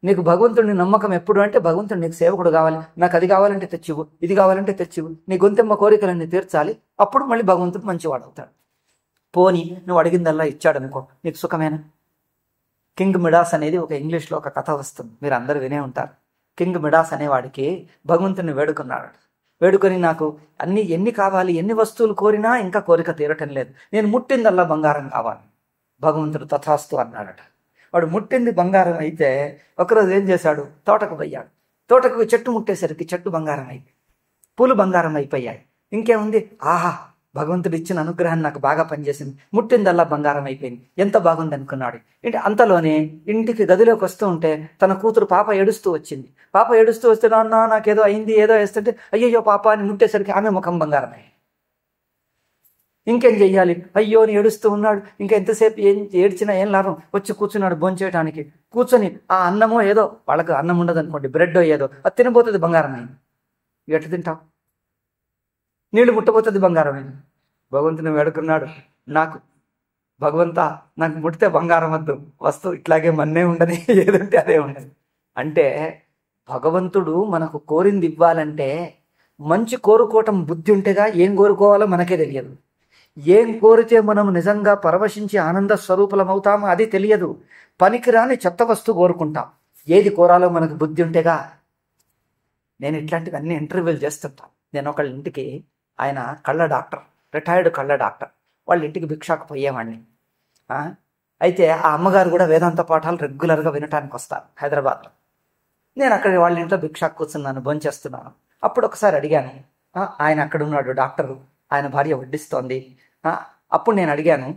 నీకు భగవంతుడిని నమ్మకం ఎప్పుడు అంటే భగవంతుడు నీకు సేవకుడు కావాలి. నాకు అది కావాలంటే తెచ్చివు, ఇది కావాలంటే తెచ్చివు, నీ గొంతెమ్మ కోరికలన్నీ తీర్చాలి. అప్పుడు మళ్ళీ భగవంతుడు మంచివాడు అవుతాడు. పోని నువ్వు అడిగిందల్లా ఇచ్చాడు అనుకో, నీకు సుఖమేనా? కింగ్ మిడాస్ అనేది ఒక ఇంగ్లీష్లో ఒక కథ వస్తుంది, మీరు అందరూ వినే ఉంటారు. కింగ్ మిడాస్ అనేవాడికి భగవంతుని వేడుకున్నాడు. వేడుకొని నాకు ఎన్ని కావాలి, ఎన్ని వస్తువులు కోరినా ఇంకా కోరిక తీరటం లేదు, నేను ముట్టిందల్లా బంగారం కావాలి. భగవంతుడు తథాస్తు అన్నాడట. వాడు ముట్టింది బంగారం అయితే ఒకరోజు ఏం చేశాడు, తోటకు పోయాడు. తోటకు చెట్టు ముట్టేసరికి చెట్టు బంగారం అయిపోయి, పూలు బంగారం అయిపోయాయి. ఇంకేముంది, ఆహా, భగవంతుడు ఇచ్చిన అనుగ్రహం నాకు బాగా పనిచేసింది, ముట్టిందల్లా బంగారం అయిపోయింది, ఎంత బాగుంది అనుకున్నాడు. అంతలోనే ఇంటికి గదిలోకి వస్తూ ఉంటే తన కూతురు పాప ఏడుస్తూ వచ్చింది. పాప ఏడుస్తూ వస్తే, నాన్న నాకేదో అయింది, ఏదో వేస్తుంటే, అయ్యయ్యో పాప అని ముట్టేసరికి ఆమె ముఖం బంగారమే. ఇంకేం చెయ్యాలి? అయ్యో అని ఏడుస్తూ ఉన్నాడు. ఇంకా ఎంతసేపు ఏడ్చినా ఏం లాభం? వచ్చి కూర్చున్నాడు భోంచేయడానికి. కూర్చొని ఆ అన్నమో ఏదో, వాళ్ళకి అన్నం ఉండదు అనుకోండి, బ్రెడ్ ఏదో, అది తినబోతుంది బంగారమైంది. ఎట్లా తింటావు? నీళ్లు ముట్టబోతుంది బంగారమైంది. భగవంతుని వేడుకున్నాడు, నాకు భగవంతా నాకు ముట్టితే బంగారం వద్దు, వస్తువు ఇట్లాగే మన్నే ఉండని, ఏదంటే అదే ఉండదు. అంటే భగవంతుడు మనకు కోరింది ఇవ్వాలంటే మంచి కోరుకోవటం బుద్ధి ఉంటేగా ఏం కోరుకోవాలో మనకే తెలియదు. ఏం కోరితే మనం నిజంగా పరవశించి ఆనంద స్వరూపులమవుతామో అది తెలియదు. పనికిరాని చెత్త వస్తువు కోరుకుంటాం. ఏది కోరాలో మనకు బుద్ధి ఉంటేగా. నేను ఇట్లాంటివన్నీ ఇంటర్వ్యూలు చేస్తుంటాను. నేను ఒకళ్ళ ఇంటికి, ఆయన కళ్ళ డాక్టర్, రిటైర్డ్ కళ్ళ డాక్టర్, వాళ్ళ ఇంటికి భిక్షాకు పోయేవాడిని. అయితే ఆ అమ్మగారు కూడా వేదాంత పాఠాలు రెగ్యులర్గా వినటానికి వస్తారు హైదరాబాద్లో. నేను అక్కడ వాళ్ళ ఇంట్లో భిక్షాకు కూర్చున్నాను, భోంచేస్తున్నాను. అప్పుడు ఒకసారి అడిగాను, ఆయన అక్కడ ఉన్నాడు డాక్టరు, ఆయన భార్య వడ్డిస్తోంది. అప్పుడు నేను అడిగాను,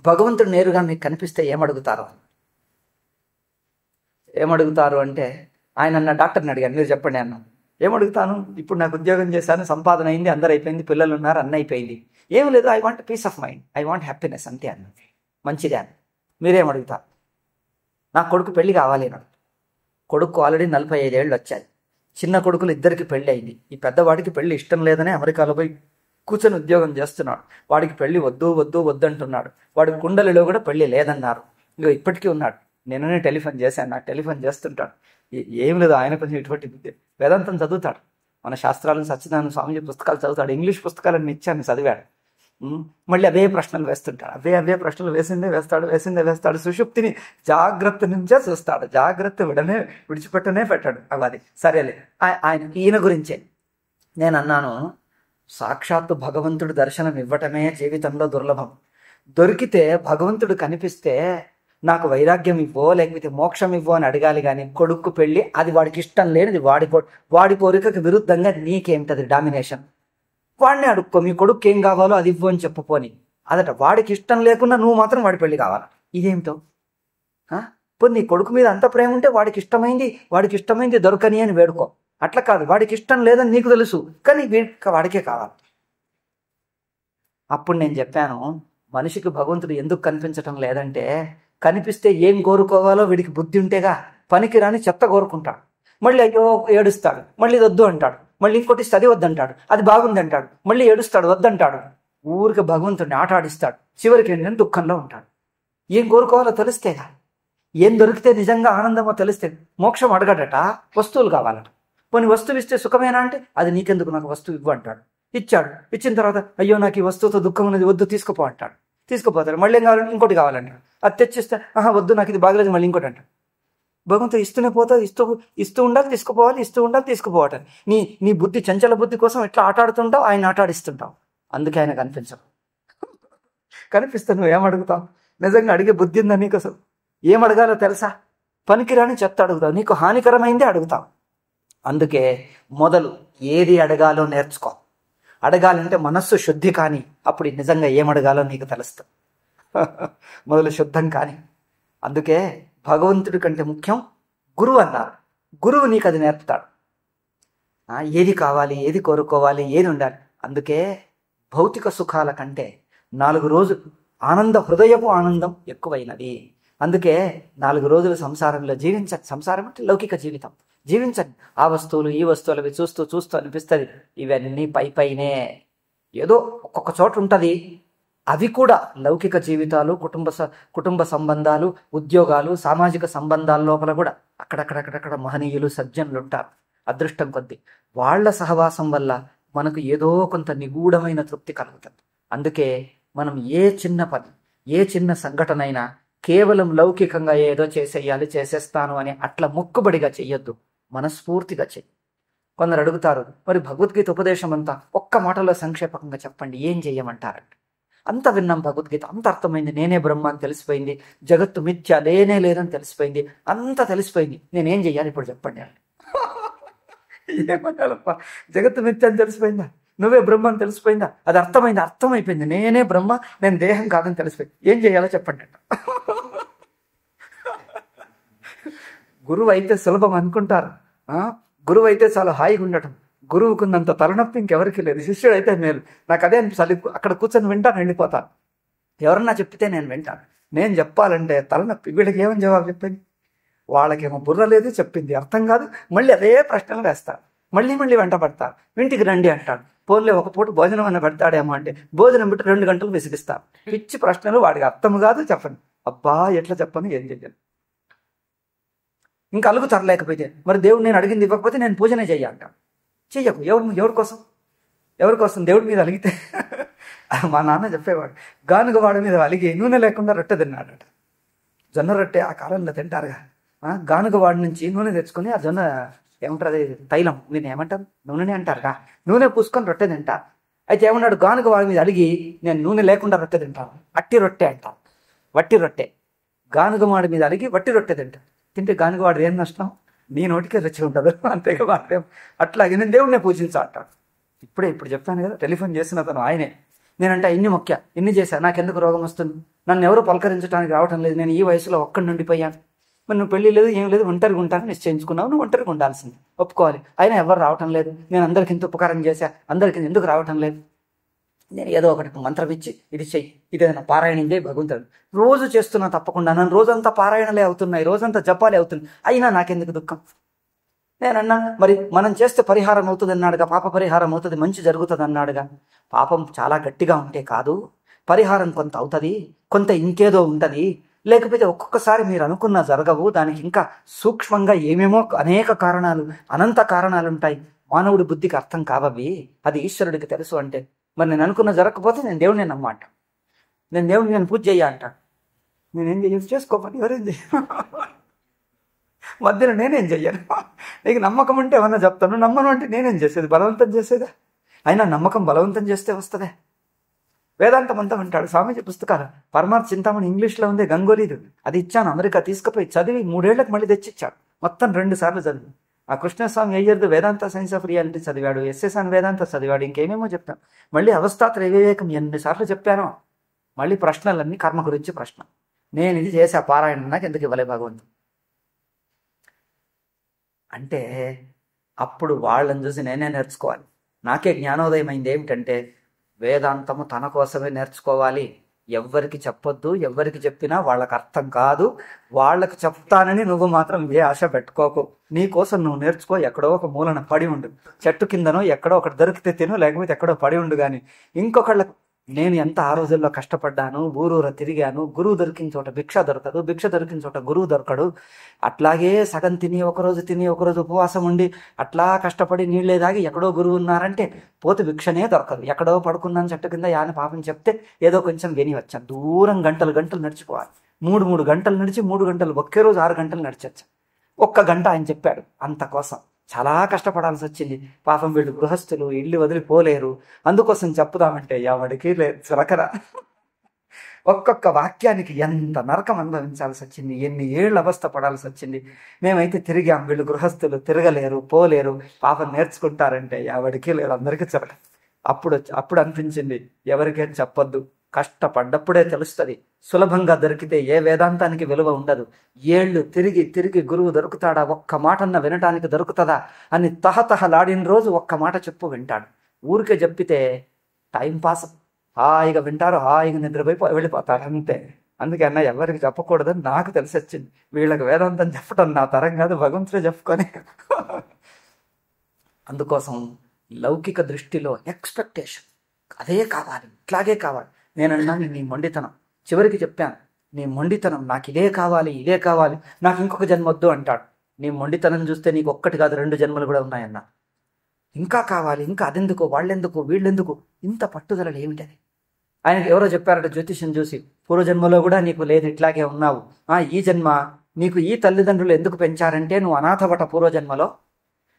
భగవంతుడు నేరుగా మీకు కనిపిస్తే ఏమడుగుతారు? ఏమడుగుతారు అంటే ఆయన అన్న, డాక్టర్ని అడిగాను, మీరు చెప్పండి అన్న. ఏమడుగుతాను? ఇప్పుడు నాకు ఉద్యోగం చేశాను, సంపాదన అయింది, అందరు అయిపోయింది, పిల్లలు ఉన్నారు, అన్న అయిపోయింది, ఏం లేదు, I want peace of mind, I want happiness, అంతే అన్న. మంచిదే అన్న. మీరేమడుగుతారు? నా కొడుకు పెళ్లి కావాలి అన్నాడు. కొడుకు ఆల్రెడీ 45 ఏళ్ళు వచ్చాయి. చిన్న కొడుకులు ఇద్దరికి పెళ్లి అయింది. ఈ పెద్దవాడికి పెళ్లి ఇష్టం లేదని అమెరికాలో పోయి కూర్చొని ఉద్యోగం చేస్తున్నాడు. వాడికి పెళ్లి వద్దు వద్దు వద్దు అంటున్నాడు. వాడి కుండలిలో కూడా పెళ్లి లేదన్నారు. ఇక ఇప్పటికీ ఉన్నాడు. నేననే టెలిఫోన్ చేశాను, నాకు టెలిఫోన్ చేస్తుంటాడు. ఏం లేదు, ఆయన కొంచెం ఇటువంటి వేదాంతం చదువుతాడు, మన శాస్త్రాలను, సత్యనారాయణ స్వామిజీ పుస్తకాలు చదువుతాడు, ఇంగ్లీష్ పుస్తకాలను ఇచ్చాను, చదివాడు. మళ్ళీ అవే ప్రశ్నలు వేస్తుంటాడు, అవే ప్రశ్నలు వేసిందే వేస్తాడు. సుషుప్తిని జాగ్రత్త నుంచే చూస్తాడు, జాగ్రత్త విడిచిపెట్టనే పెట్టాడు. అవది సరేలే. ఈయన గురించే నేను అన్నాను, సాక్షాత్తు భగవంతుడు దర్శనం ఇవ్వటమే జీవితంలో దుర్లభం. దొరికితే భగవంతుడు కనిపిస్తే నాకు వైరాగ్యం ఇవ్వో లేకపోతే మోక్షం ఇవ్వో అని అడగాలి. కానీ కొడుకు పెళ్ళి అది వాడికి ఇష్టం లేనిది, వాడి కోరికకు విరుద్ధంగా నీకేంటది డామినేషన్? వాడిని అడుక్కో, మీ కొడుకు ఏం కావాలో అది ఇవ్వు అని చెప్పుపోని. అదట వాడికి ఇష్టం లేకుండా నువ్వు మాత్రం వాడి పెళ్లి కావాలి, ఇదేమిటో? ఇప్పుడు నీ కొడుకు మీద అంత ప్రేమ ఉంటే వాడికి ఇష్టమైంది దొరకని అని వేడుకో. అట్లా కాదు, వాడికి ఇష్టం లేదని నీకు తెలుసు, కానీ వాడికే కావాలి. అప్పుడు నేను చెప్పాను, మనిషికి భగవంతుడు ఎందుకు కనిపించటం లేదంటే, కనిపిస్తే ఏం కోరుకోవాలో వీడికి బుద్ధి ఉంటేగా. పనికి రాని చెత్త కోరుకుంటాడు. మళ్ళీ అయ్యో ఏడుస్తాడు, మళ్ళీ ఇది వద్దు అంటాడు, మళ్ళీ ఇంకోటి ఇస్తే అది వద్దంటాడు, అది బాగుంది అంటాడు, మళ్ళీ ఏడుస్తాడు వద్దంటాడు. ఊరికి భగవంతుడిని ఆట ఆడిస్తాడు. చివరికి ఏంటంటే దుఃఖంలో ఉంటాడు. ఏం కోరుకోవాలో తెలిస్తేగా, ఏం దొరికితే నిజంగా ఆనందమో తెలిస్తే. మోక్షం అడగడట, వస్తువులు కావాలట. పోనీ వస్తువు ఇస్తే సుఖమేనా అంటే, అది నీకెందుకు, నాకు వస్తువు ఇవ్వు అంటాడు. ఇచ్చాడు. ఇచ్చిన తర్వాత అయ్యో నాకు ఈ వస్తువుతో దుఃఖం అనేది వద్దు, తీసుకుపో అంటాడు. తీసుకుపోతాడు. మళ్ళీ ఏం కావాలంటే ఇంకోటి కావాలంటాడు. అది తెచ్చిస్తే వద్దు నాకు ఇది బాగలేదు, మళ్ళీ ఇంకోటి అంటాడు. భగవంతుడు ఇస్తూనే పోతా, ఇస్తూ ఉండాలి, తీసుకుపోవాలి, ఇస్తూ ఉండాలి, తీసుకుపోవాలి. నీ బుద్ధి, చంచల బుద్ధి కోసం ఎట్లా ఆటాడుతుంటావు, ఆయన ఆటాడిస్తుంటావు. అందుకే ఆయన కనిపించవు. కనిపిస్తే నువ్వేం అడుగుతావు? నిజంగా అడిగే బుద్ధి ఉందా నీకు? అసలు ఏం అడగాలో తెలుసా? పనికిరాని చెత్త అడుగుతావు, నీకు హానికరమైందే అడుగుతావు. అందుకే మొదలు ఏది అడగాలో నేర్చుకో. అడగాలంటే మనస్సు శుద్ధి కానీ, అప్పుడు నిజంగా ఏం అడగాలో నీకు తెలుస్తుంది. మొదలు శుద్ధం కానీ. అందుకే భగవంతుడి కంటే ముఖ్యం గురువు అన్నారు. గురువు నీకు అది నేర్పుతాడు. ఏది కావాలి, ఏది కోరుకోవాలి, ఏది ఉండాలి. అందుకే భౌతిక సుఖాల కంటే 4 రోజులు హృదయపు ఆనందం ఎక్కువైనది. అందుకే 4 రోజులు సంసారంలో జీవించండి. సంసారం అంటే లౌకిక జీవితం. జీవించండి. ఆ వస్తువులు ఈ వస్తువులు అవి చూస్తూ చూస్తూ అనిపిస్తుంది ఇవన్నీ పైనే ఏదో ఒక్కొక్క చోట ఉంటుంది. అవి కూడా లౌకిక జీవితాలు, కుటుంబ సంబంధాలు, ఉద్యోగాలు, సామాజిక సంబంధాల లోపల కూడా అక్కడక్కడక్కడక్కడ మహనీయులు, సజ్జనులు ఉంటారు. అదృష్టం కొద్దీ వాళ్ళ సహవాసం వల్ల మనకు ఏదో కొంత నిగూఢమైన తృప్తి కలుగుతుంది. అందుకే మనం ఏ చిన్న పని, ఏ చిన్న సంఘటన అయినా కేవలం లౌకికంగా ఏదో చేసేయాలి, చేసేస్తాను అని అట్లా మొక్కుబడిగా చెయ్యొద్దు. మనస్ఫూర్తిగా చెయ్యి. కొందరు అడుగుతారు, మరి భగవద్గీత ఉపదేశం అంతా ఒక్క మాటలో సంక్షేపకంగా చెప్పండి, ఏం చెయ్యమంటారంట. అంత విన్నాం భగవద్గీత, అంత అర్థమైంది, నేనే బ్రహ్మ అని తెలిసిపోయింది, జగత్తు మిథ్య, లేనే లేదని తెలిసిపోయింది, అంత తెలిసిపోయింది, నేనేం చెయ్యాలి ఇప్పుడు చెప్పండి అని. ఏమన్నారప్ప, జగత్తు మిథ్య అని తెలిసిపోయిందా? నువ్వే బ్రహ్మ అని తెలిసిపోయిందా? అది అర్థమైపోయింది, నేనే బ్రహ్మ, నేను దేహం కాదని తెలిసిపోయింది, ఏం చేయాలో చెప్పండి అంట. గురువు అయితే సులభం అనుకుంటారు. గురువు అయితే చాలా హాయిగా ఉండటం. గురువుకున్నంత తలనొప్పి ఇంకెవరికి లేదు. శిష్యుడు అయితే మేలు. నాకు అదే అనిపిస్తుంది, అక్కడ కూర్చొని వింటాను, వెళ్ళిపోతాను. ఎవరన్నా చెప్పితే నేను వింటాను. నేను చెప్పాలంటే తలనొప్పి. వీళ్ళకి ఏమని జవాబు చెప్పింది? వాళ్ళకేమో బుర్ర లేదు, చెప్పింది అర్థం కాదు, మళ్ళీ అదే ప్రశ్నలు వేస్తారు, మళ్ళీ వెంట పడతారు. ఇంటికి రండి అంటాడు, పోన్లే ఒక పూట భోజనం అన్న పెడతాడేమో అంటే భోజనం పెట్టి 2 గంటలు విసిగిస్తారు. పిచ్చి ప్రశ్నలు, వాడికి అర్థం కాదు, చెప్పండి. అబ్బా ఎట్లా చెప్పను, ఏం చెయ్యాలి? ఇంకా అలుగు తరలేకపోతే, మరి దేవుడు నేను అడిగింది ఇవ్వకపోతే నేను పూజనే చెయ్యాలంటాడు. చెయ్యకు. ఎవరి కోసం దేవుడి మీద అలిగితే మా నాన్న చెప్పేవాడు, గానుగ వాడి మీద అలిగి నూనె లేకుండా రొట్టె తిన్నాడట. జొన్న రొట్టె ఆ కాలంలో తింటారుగా. గానుగ వాడి నుంచి నూనె తెచ్చుకొని, ఆ జొన్న ఏమంటారు, అది తైలం, మీరు ఏమంటారు, నూనెనే అంటారుగా, నూనె పూసుకొని రొట్టె తింటారు. అయితే ఏమన్నాడు, గానుగ వాడి మీద అలిగి నేను నూనె లేకుండా రొట్టె తింటాను, అట్టి రొట్టె అంటాను, వట్టి రొట్టె. గానుగ వాడి మీద అలిగి వట్టి రొట్టె తింటాను. తింటే గానుగ వాడు ఏం నష్టం? నీ నోటికే రుచి ఉంటుంది, అంతేగా వాడేం. అట్లాగే నేను దేవుడినే పూజించా అంటాడు. ఇప్పుడు చెప్పాను కదా, టెలిఫోన్ చేసిన అతను ఆయనే. నేనంటే ఇన్ని మొక్కా, ఇన్ని చేశా, నాకెందుకు రోగం వస్తుంది, నన్ను ఎవరు పలకరించడానికి రావటం లేదు, నేను ఈ వయసులో ఒక్కడి నుండిపోయాను. మరి నువ్వు పెళ్లి లేదు, ఏం లేదు, ఒంటరిగా ఉంటాను నిశ్చయించుకున్నావు, నువ్వు ఒంటరిగా ఉండాల్సింది, ఒప్పుకోవాలి. అయినా ఎవరు రావటం లేదు, నేను అందరికి ఇంత ఉపకారం చేశా, అందరికి ఎందుకు రావటం లేదు? నేను ఏదో ఒకటి మంత్రం ఇచ్చి ఇది చెయ్యి, ఇదేదైనా పారాయణం చేయి భగవంతుడు, రోజు చేస్తున్నా తప్పకుండా, నన్ను రోజంతా పారాయణలే అవుతున్నాయి, రోజంతా జపాలే అవుతుంది, అయినా నాకెందుకు దుఃఖం? నేనన్నా మరి మనం చేస్తే పరిహారం అవుతుంది అన్నాడుగా, పాప పరిహారం అవుతుంది, మంచి జరుగుతుంది అన్నాడుగా. పాపం చాలా గట్టిగా ఉంటే కాదు, పరిహారం కొంత అవుతుంది, కొంత ఇంకేదో ఉంటుంది. లేకపోతే ఒక్కొక్కసారి మీరు అనుకున్నా జరగవు, దానికి ఇంకా సూక్ష్మంగా ఏమేమో అనేక కారణాలు, అనంత కారణాలు ఉంటాయి, మానవుడి బుద్ధికి అర్థం కావవి, అది ఈశ్వరుడికి తెలుసు. అంటే మరి నేను అనుకున్న జరగకపోతే నేను దేవుడిని నమ్మంట, నేను పూజ చెయ్య అంట. నేనేం చెయ్యదు, చేసుకోమని ఎవరేం చెయ్య, మధ్యలో నేనేం చెయ్యను. నీకు నమ్మకం ఉంటే ఏమన్నా చెప్తాను, నమ్మను అంటే నేనేం చేసేది, బలవంతం చేసేదా? అయినా నమ్మకం బలవంతం చేస్తే వస్తుందే. వేదాంతం అంతా ఉంటాడు, స్వామీజీ పుస్తకాలు, పరమార్థ చింతామణి ఇంగ్లీష్లో ఉంది, గంగోలీదు, అది ఇచ్చాను, అమెరికా తీసుకుపోయి చదివి 3 ఏళ్లకు మళ్ళీ తెచ్చిచ్చాడు, మొత్తం 2 సార్లు చదివి. ఆ కృష్ణస్వామి అయ్యర్ది వేదాంత సైన్స్ ఆఫ్ రియాలిటీ చదివాడు, ఎస్ఎస్ఆన్ వేదాంత చదివాడు, ఇంకేమేమో చెప్తాను. మళ్ళీ అవస్థాత్ర వివేకం ఎన్నిసార్లు చెప్పానో. మళ్ళీ ప్రశ్నలన్నీ కర్మ గురించి ప్రశ్న. నేను ఇది చేసే పారాయణ, నాకు ఎందుకు ఇవ్వలే భగవంతుడు అంటే, అప్పుడు వాళ్ళని చూసి నేనే నేర్చుకోవాలి. నాకే జ్ఞానోదయం అయింది ఏమిటంటే, వేదాంతము తన కోసమే నేర్చుకోవాలి, ఎవ్వరికి చెప్పొద్దు, ఎవ్వరికి చెప్పినా వాళ్ళకి అర్థం కాదు. వాళ్ళకు చెప్తానని నువ్వు మాత్రం ఏ ఆశ పెట్టుకోకు. నీ కోసం నువ్వు నేర్చుకో. ఎక్కడో ఒక మూలన పడి ఉండు, చెట్టు కిందనో ఎక్కడో ఒకటి దొరికితే తిను, లేకపోతే ఎక్కడో పడి ఉండు. కానీ ఇంకొకళ్ళకు నేను ఎంత ఆ రోజుల్లో కష్టపడ్డాను, ఊరూర తిరిగాను. గురువు దొరికిన చోట భిక్ష దొరకదు, భిక్ష దొరికిన చోట గురువు దొరకడు. అట్లాగే సగం తిని ఒకరోజు ఉపవాసం ఉండి అట్లా కష్టపడి నీళ్ళే దాగి ఎక్కడో గురువు ఉన్నారంటే పోతే భిక్షనే దొరకదు. ఎక్కడో పడుకున్నాను చెట్టు కింద యాని పాపం చెప్తే ఏదో కొంచెం విని వచ్చాను. దూరం గంటలు నడిచిపోవాలి. 3 గంటలు నడిచి 3 గంటలు ఒకే రోజు 6 గంటలు నడిచొచ్చు. 1 గంట ఆయన చెప్పాడు. అంత కోసం చాలా కష్టపడాల్సి వచ్చింది. పాపం వీళ్ళు గృహస్థులు, ఇల్లు వదిలిపోలేరు. అందుకోసం చెప్పుదామంటే ఎవడికి లేదు చులకరా. ఒక్కొక్క వాక్యానికి ఎంత నరకం అనుభవించాల్సి వచ్చింది, ఎన్ని ఏళ్ళు అవస్థ పడాల్సి వచ్చింది. మేమైతే తిరిగాం, వీళ్ళు గృహస్థులు తిరగలేరు, పోలేరు, పాపం నేర్చుకుంటారంటే ఎవడికి లేదు, అందరికీ చులక. అప్పుడు అనిపించింది ఎవరికేం చెప్పొద్దు. కష్టపడ్డప్పుడే తెలుస్తుంది. సులభంగా దొరికితే ఏ వేదాంతానికి విలువ ఉండదు. ఏళ్ళు తిరిగి గురువు దొరుకుతాడా, ఒక్క మాటన్న వినటానికి దొరుకుతుందా అని తహతహలాడిన రోజు ఒక్క మాట చెప్పు వింటాడు. ఊరికే చెప్పితే టైం పాస్, హాయిగా వింటారు, హాయిగా నిద్రపోయి వెళ్ళిపోతారు అంతే. అందుకే అన్న ఎవరికి చెప్పకూడదని నాకు తెలిసి వచ్చింది. వీళ్ళకి వేదాంతం చెప్పడం నా తరం కాదు, భగవంతుడే చెప్పుకొని. అందుకోసం లౌకిక దృష్టిలో ఎక్స్పెక్టేషన్ అదే కావాలి, ఇట్లాగే కావాలి. నేనన్నాను నీ మొండితనం. చివరికి చెప్పాను, నీ మొండితనం, నాకు ఇదే కావాలి, నాకు ఇంకొక జన్మ వద్దు అంటాడు. నీ మొండితనం చూస్తే నీకు 1 కాదు 2 జన్మలు కూడా ఉన్నాయన్నా. ఇంకా కావాలి, ఇంకా అదెందుకు, వాళ్ళెందుకు, వీళ్ళెందుకు, ఇంత పట్టుదలలు ఏమిటది? ఆయనకి ఎవరో చెప్పారట జ్యోతిష్యం చూసి, పూర్వజన్మలో కూడా నీకు లేదు, ఇట్లాగే ఉన్నావు. ఈ జన్మ నీకు ఈ తల్లిదండ్రులు ఎందుకు పెంచారంటే నువ్వు అనాథవట. పూర్వజన్మలో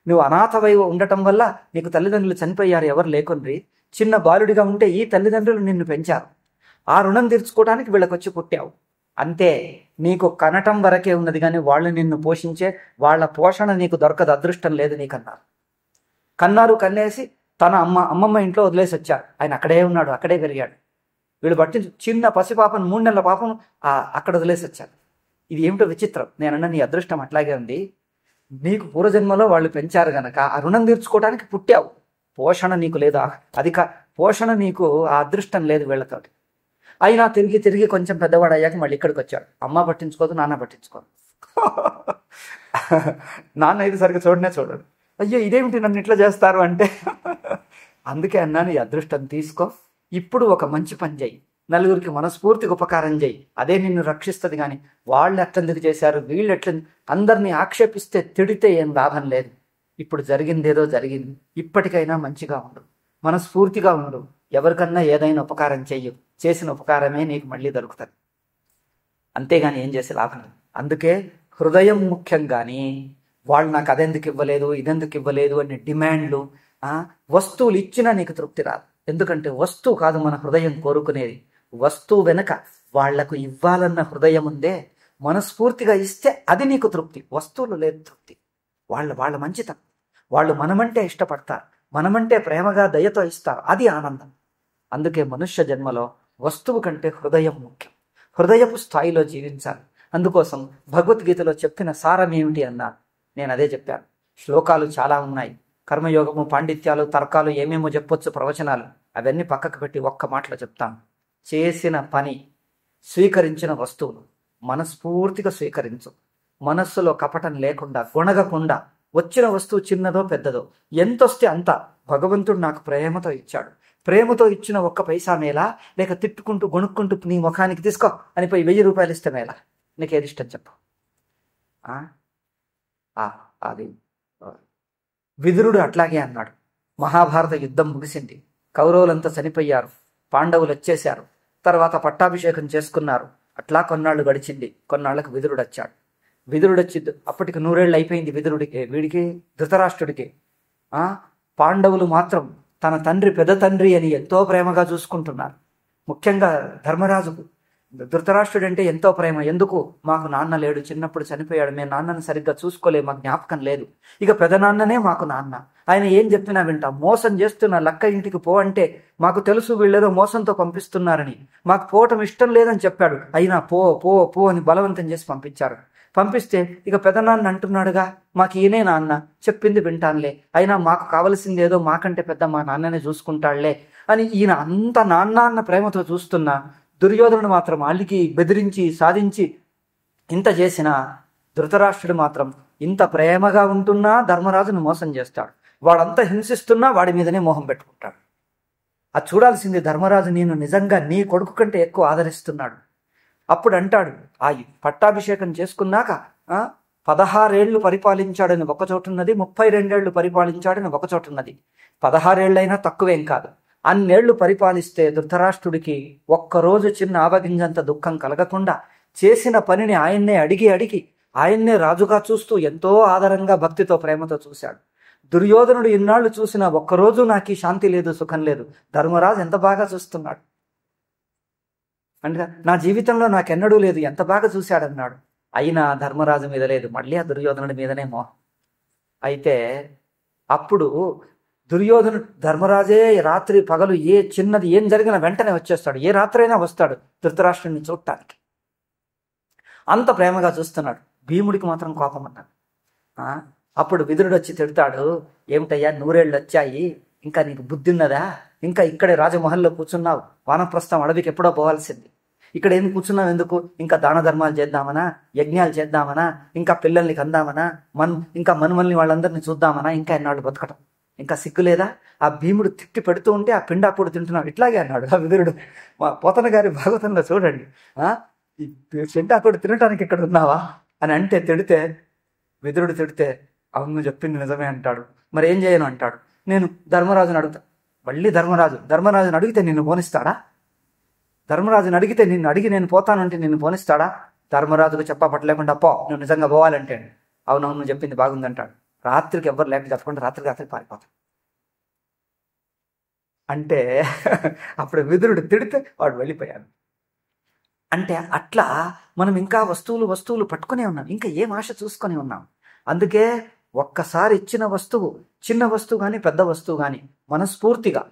నువ్వు అనాథవై ఉండటం వల్ల నీకు తల్లిదండ్రులు చనిపోయారు, ఎవరు లేకుండ్రి. చిన్న బాలుడిగా ఉంటే ఈ తల్లిదండ్రులు నిన్ను పెంచారు. ఆ రుణం తీర్చుకోవడానికి వీళ్ళకొచ్చి పుట్టావు అంతే. నీకు కనటం వరకే ఉన్నది, కానీ వాళ్ళు నిన్ను పోషించే వాళ్ళ పోషణ నీకు దొరకదు, అదృష్టం లేదు నీకన్నారు. కన్నేసి తన అమ్మమ్మ ఇంట్లో వదిలేసి వచ్చారు. ఆయన అక్కడే ఉన్నాడు, అక్కడే పెరిగాడు. వీళ్ళు బట్టి చిన్న పసిపాపను 3 నెలల పాపను అక్కడ వదిలేసి వచ్చారు. ఇది ఏమిటో విచిత్రం. నేనన్నా నీ అదృష్టం అట్లాగే ఉంది. నీకు పూర్వజన్మలో వాళ్ళు పెంచారు గనక ఆ రుణం తీర్చుకోవడానికి పుట్టావు. పోషణ నీకు లేదా, పోషణ నీకు ఆ అదృష్టం లేదు వీళ్ళతోటి. అయినా తిరిగి కొంచెం పెద్దవాడు అయ్యాక మళ్ళీ ఇక్కడికి వచ్చాడు. అమ్మ పట్టించుకోదు, నాన్న పట్టించుకోదు. నాన్న ఇది సరిగ్గా చూడడు. అయ్యో ఇదేమిటి నన్ను ఇట్లా చేస్తారు అంటే, అందుకే అన్నాను ఈ అదృష్టం తీసుకో. ఇప్పుడు ఒక మంచి పని చేయి, నలుగురికి మనస్ఫూర్తిగా ఉపకారం చేయి, అదే నిన్ను రక్షిస్తుంది. కానీ వాళ్ళు ఎట్లెందుకు చేశారు, వీళ్ళు అందరినీ ఆక్షేపిస్తే తిడితే ఏం లాభం లేదు. ఇప్పుడు జరిగిందేదో జరిగింది, ఇప్పటికైనా మంచిగా ఉండు, మనస్ఫూర్తిగా ఉండు, ఎవరికన్నా ఏదైనా ఉపకారం చెయ్యు, చేసిన ఉపకారమే నీకు మళ్ళీ దొరుకుతుంది. అంతేగాని ఏం చేసే లాభం లేదు. అందుకే హృదయం ముఖ్యం. కానీ వాళ్ళు నాకు అదెందుకు ఇవ్వలేదు, ఇదెందుకు ఇవ్వలేదు అనే డిమాండ్లు, వస్తువులు ఇచ్చినా నీకు తృప్తి రాదు. ఎందుకంటే వస్తువు కాదు మన హృదయం కోరుకునేది. వస్తువు వెనక వాళ్లకు ఇవ్వాలన్న హృదయం ఉందే, మనస్ఫూర్తిగా ఇస్తే అది నీకు తృప్తి. వస్తువులు లేదు తృప్తి. వాళ్ళ మంచితనం, వాళ్ళు మనమంటే ఇష్టపడతారు, మనమంటే ప్రేమగా దయతో ఇస్తారు, అది ఆనందం. అందుకే మనుష్య జన్మలో వస్తువు కంటే హృదయం ముఖ్యం. హృదయపు స్థాయిలో జీవించాలి. అందుకోసం భగవద్గీతలో చెప్పిన సారం ఏమిటి అన్నారు. నేను అదే చెప్పాను. శ్లోకాలు చాలా ఉన్నాయి, కర్మయోగము, పాండిత్యాలు, తర్కాలు, ఏమేమో చెప్పొచ్చు, ప్రవచనాలు. అవన్నీ పక్కకు పెట్టి ఒక్క మాటలో చెప్తాను. చేసిన పని, స్వీకరించిన వస్తువులు మనస్ఫూర్తిగా స్వీకరించు. మనస్సులో కపటం లేకుండా, గొణగకుండా. వచ్చిన వస్తువు చిన్నదో పెద్దదో, ఎంతొస్తే అంత భగవంతుడు నాకు ప్రేమతో ఇచ్చాడు. ప్రేమతో ఇచ్చిన 1 పైసా మేలా, లేక తిట్టుకుంటూ గొణుక్కుంటూ నీ ముఖానికి తీసుకో అని పోయి 1000 రూపాయలు ఇస్తే మేలా? నీకేది ఇష్టం చెప్పు. అది విదురుడు అట్లాగే అన్నాడు. మహాభారత యుద్ధం ముగిసింది, కౌరవులంతా చనిపోయారు, పాండవులు వచ్చేశారు, తర్వాత పట్టాభిషేకం చేసుకున్నారు. అట్లా కొన్నాళ్ళు గడిచింది. కొన్నాళ్ళకు విదురుడు వచ్చాడు. విదురుడు వచ్చి అప్పటికి 100 ఏళ్ళు అయిపోయింది వీడికి ధృతరాష్ట్రుడికి. పాండవులు మాత్రం తన తండ్రి, పెద్ద తండ్రి అని ఎంతో ప్రేమగా చూసుకుంటున్నారు. ముఖ్యంగా ధర్మరాజుకు ధృతరాష్ట్రుడు అంటే ఎంతో ప్రేమ. ఎందుకు? మాకు నాన్న లేడు, చిన్నప్పుడు చనిపోయాడు, మేము నాన్నను సరిగ్గా చూసుకోలేదు, మాకు జ్ఞాపకం లేదు. ఇక పెదనాన్ననే మాకు నాన్న. ఆయన ఏం చెప్పినా వింటాం. మోసం చేస్తున్న లక్క ఇంటికి పో అంటే మాకు తెలుసు వీళ్ళేదో మోసంతో పంపిస్తున్నారని, మాకు పోవటం ఇష్టం లేదని చెప్పాడు. అయినా పో పో పో అని బలవంతం చేసి పంపించారు. పంపిస్తే ఇక పెదనాన్న అంటున్నాడుగా, మాకు ఈయనే నాన్న, చెప్పింది వింటానులే, అయినా మాకు కావలసింది ఏదో మాకంటే పెద్ద మా నాన్ననే చూసుకుంటాడులే అని ఈయన అంత నాన్న అన్న ప్రేమతో చూస్తున్నా దుర్యోధనుడు మాత్రం అలికి బెదిరించి సాధించి ఇంత చేసిన ధృతరాష్ట్రుడు మాత్రం ఇంత ప్రేమగా ఉంటున్నా ధర్మరాజును మోసం చేస్తాడు. వాడంతా హింసిస్తున్నా వాడి మీదనే మోహం పెట్టుకుంటాడు. అది చూడాల్సింది ధర్మరాజు నేను నిజంగా నీ కొడుకు కంటే ఎక్కువ ఆదరిస్తున్నాడు. అప్పుడు అంటాడు, ఆ పట్టాభిషేకం చేసుకున్నాక 16 ఏళ్ళు పరిపాలించాడని ఒక చోటున్నది, 32 ఏళ్ళు పరిపాలించాడని ఒక చోటున్నది. 16 ఏళ్ళైనా తక్కువేం కాదు. అన్నేళ్లు పరిపాలిస్తే ధృతరాష్ట్రుడికి ఒక్కరోజు చిన్న ఆవగింజంత దుఃఖం కలగకుండా చేసిన పనిని ఆయన్నే అడిగి ఆయన్నే రాజుగా చూస్తూ ఎంతో ఆదరంగా భక్తితో ప్రేమతో చూశాడు. దుర్యోధనుడు ఇన్నాళ్ళు చూసినా ఒక్కరోజు నాకు ఈ శాంతి లేదు, సుఖం లేదు. ధర్మరాజు ఎంత బాగా చూస్తున్నాడు అంటే నా జీవితంలో నాకెన్నడూ లేదు, ఎంత బాగా చూశాడన్నాడు. అయినా ధర్మరాజు మీద లేదు, మళ్ళీ ఆ దుర్యోధనుడి మీదనే మోహం. అయితే అప్పుడు దుర్యోధనుడు ధర్మరాజే రాత్రి పగలు ఏ చిన్నది ఏం జరిగినా వెంటనే వచ్చేస్తాడు. ఏ రాత్రైనా వస్తాడు ధృతరాష్ట్రుడిని చూడటానికి. అంత ప్రేమగా చూస్తున్నాడు. భీముడికి మాత్రం కోపం అన్నాడు. అప్పుడు విదురుడు వచ్చి తిడతాడు, ఏమిటయ్యా 100 ఏళ్ళు వచ్చాయి, ఇంకా నీకు బుద్ధి ఉన్నదా? ఇంకా ఇక్కడే రాజమహల్లో కూర్చున్నావు, వానప్రస్థం అడవికి ఎప్పుడో పోవాల్సింది. ఇక్కడ ఏమి కూర్చున్నావు ఎందుకు? ఇంకా దాన ధర్మాలు చేద్దామనా, యజ్ఞాలు చేద్దామనా, ఇంకా పిల్లల్ని కందామనా, ఇంకా మనుమల్ని వాళ్ళందరినీ చూద్దామనా, ఇంకా ఎన్నాళ్ళు బతకటం, ఇంకా సిగ్గులేదా? ఆ భీముడు తిట్టి పెడుతూ ఉంటే ఆ పిండాకుడు తింటున్నావు, ఇట్లాగే అన్నాడు ఆ విదురుడు. మా పోతన గారి భాగవతంలో చూడండి, ఈ పిండాకుడు తినటానికి ఇక్కడ ఉన్నావా అని అంటే తిడితే, విదురుడు తిడితే అవును చెప్పింది నిజమే అంటాడు. మరి ఏం చేయను అంటాడు. నేను ధర్మరాజుని అడుగుతా. మళ్ళీ ధర్మరాజుని అడిగితే నిన్ను పోనిస్తాడా? ధర్మరాజుని అడిగితే నిన్ను అడిగి నేను పోతానంటే నిన్ను పోనిస్తాడా? ధర్మరాజుకు చెప్పపట్టలేకుండా పో, నువ్వు నిజంగా పోవాలంటే. అవునవును నువ్వు చెప్పింది బాగుందంటాడు. రాత్రికి ఎవ్వరు లేక చెప్పకుండా రాత్రికి పారిపోతాడు. అంటే అప్పుడు విదురుడు తిడితే వాడు వెళ్ళిపోయాడు. అంటే అట్లా మనం ఇంకా వస్తువులు పట్టుకునే ఉన్నాం, ఇంకా ఏం ఆశ చూసుకొని ఉన్నాం. అందుకే ఒక్కసారి ఇచ్చిన వస్తువు, చిన్న వస్తువు కానీ పెద్ద వస్తువు కానీ మనస్ఫూర్తిగా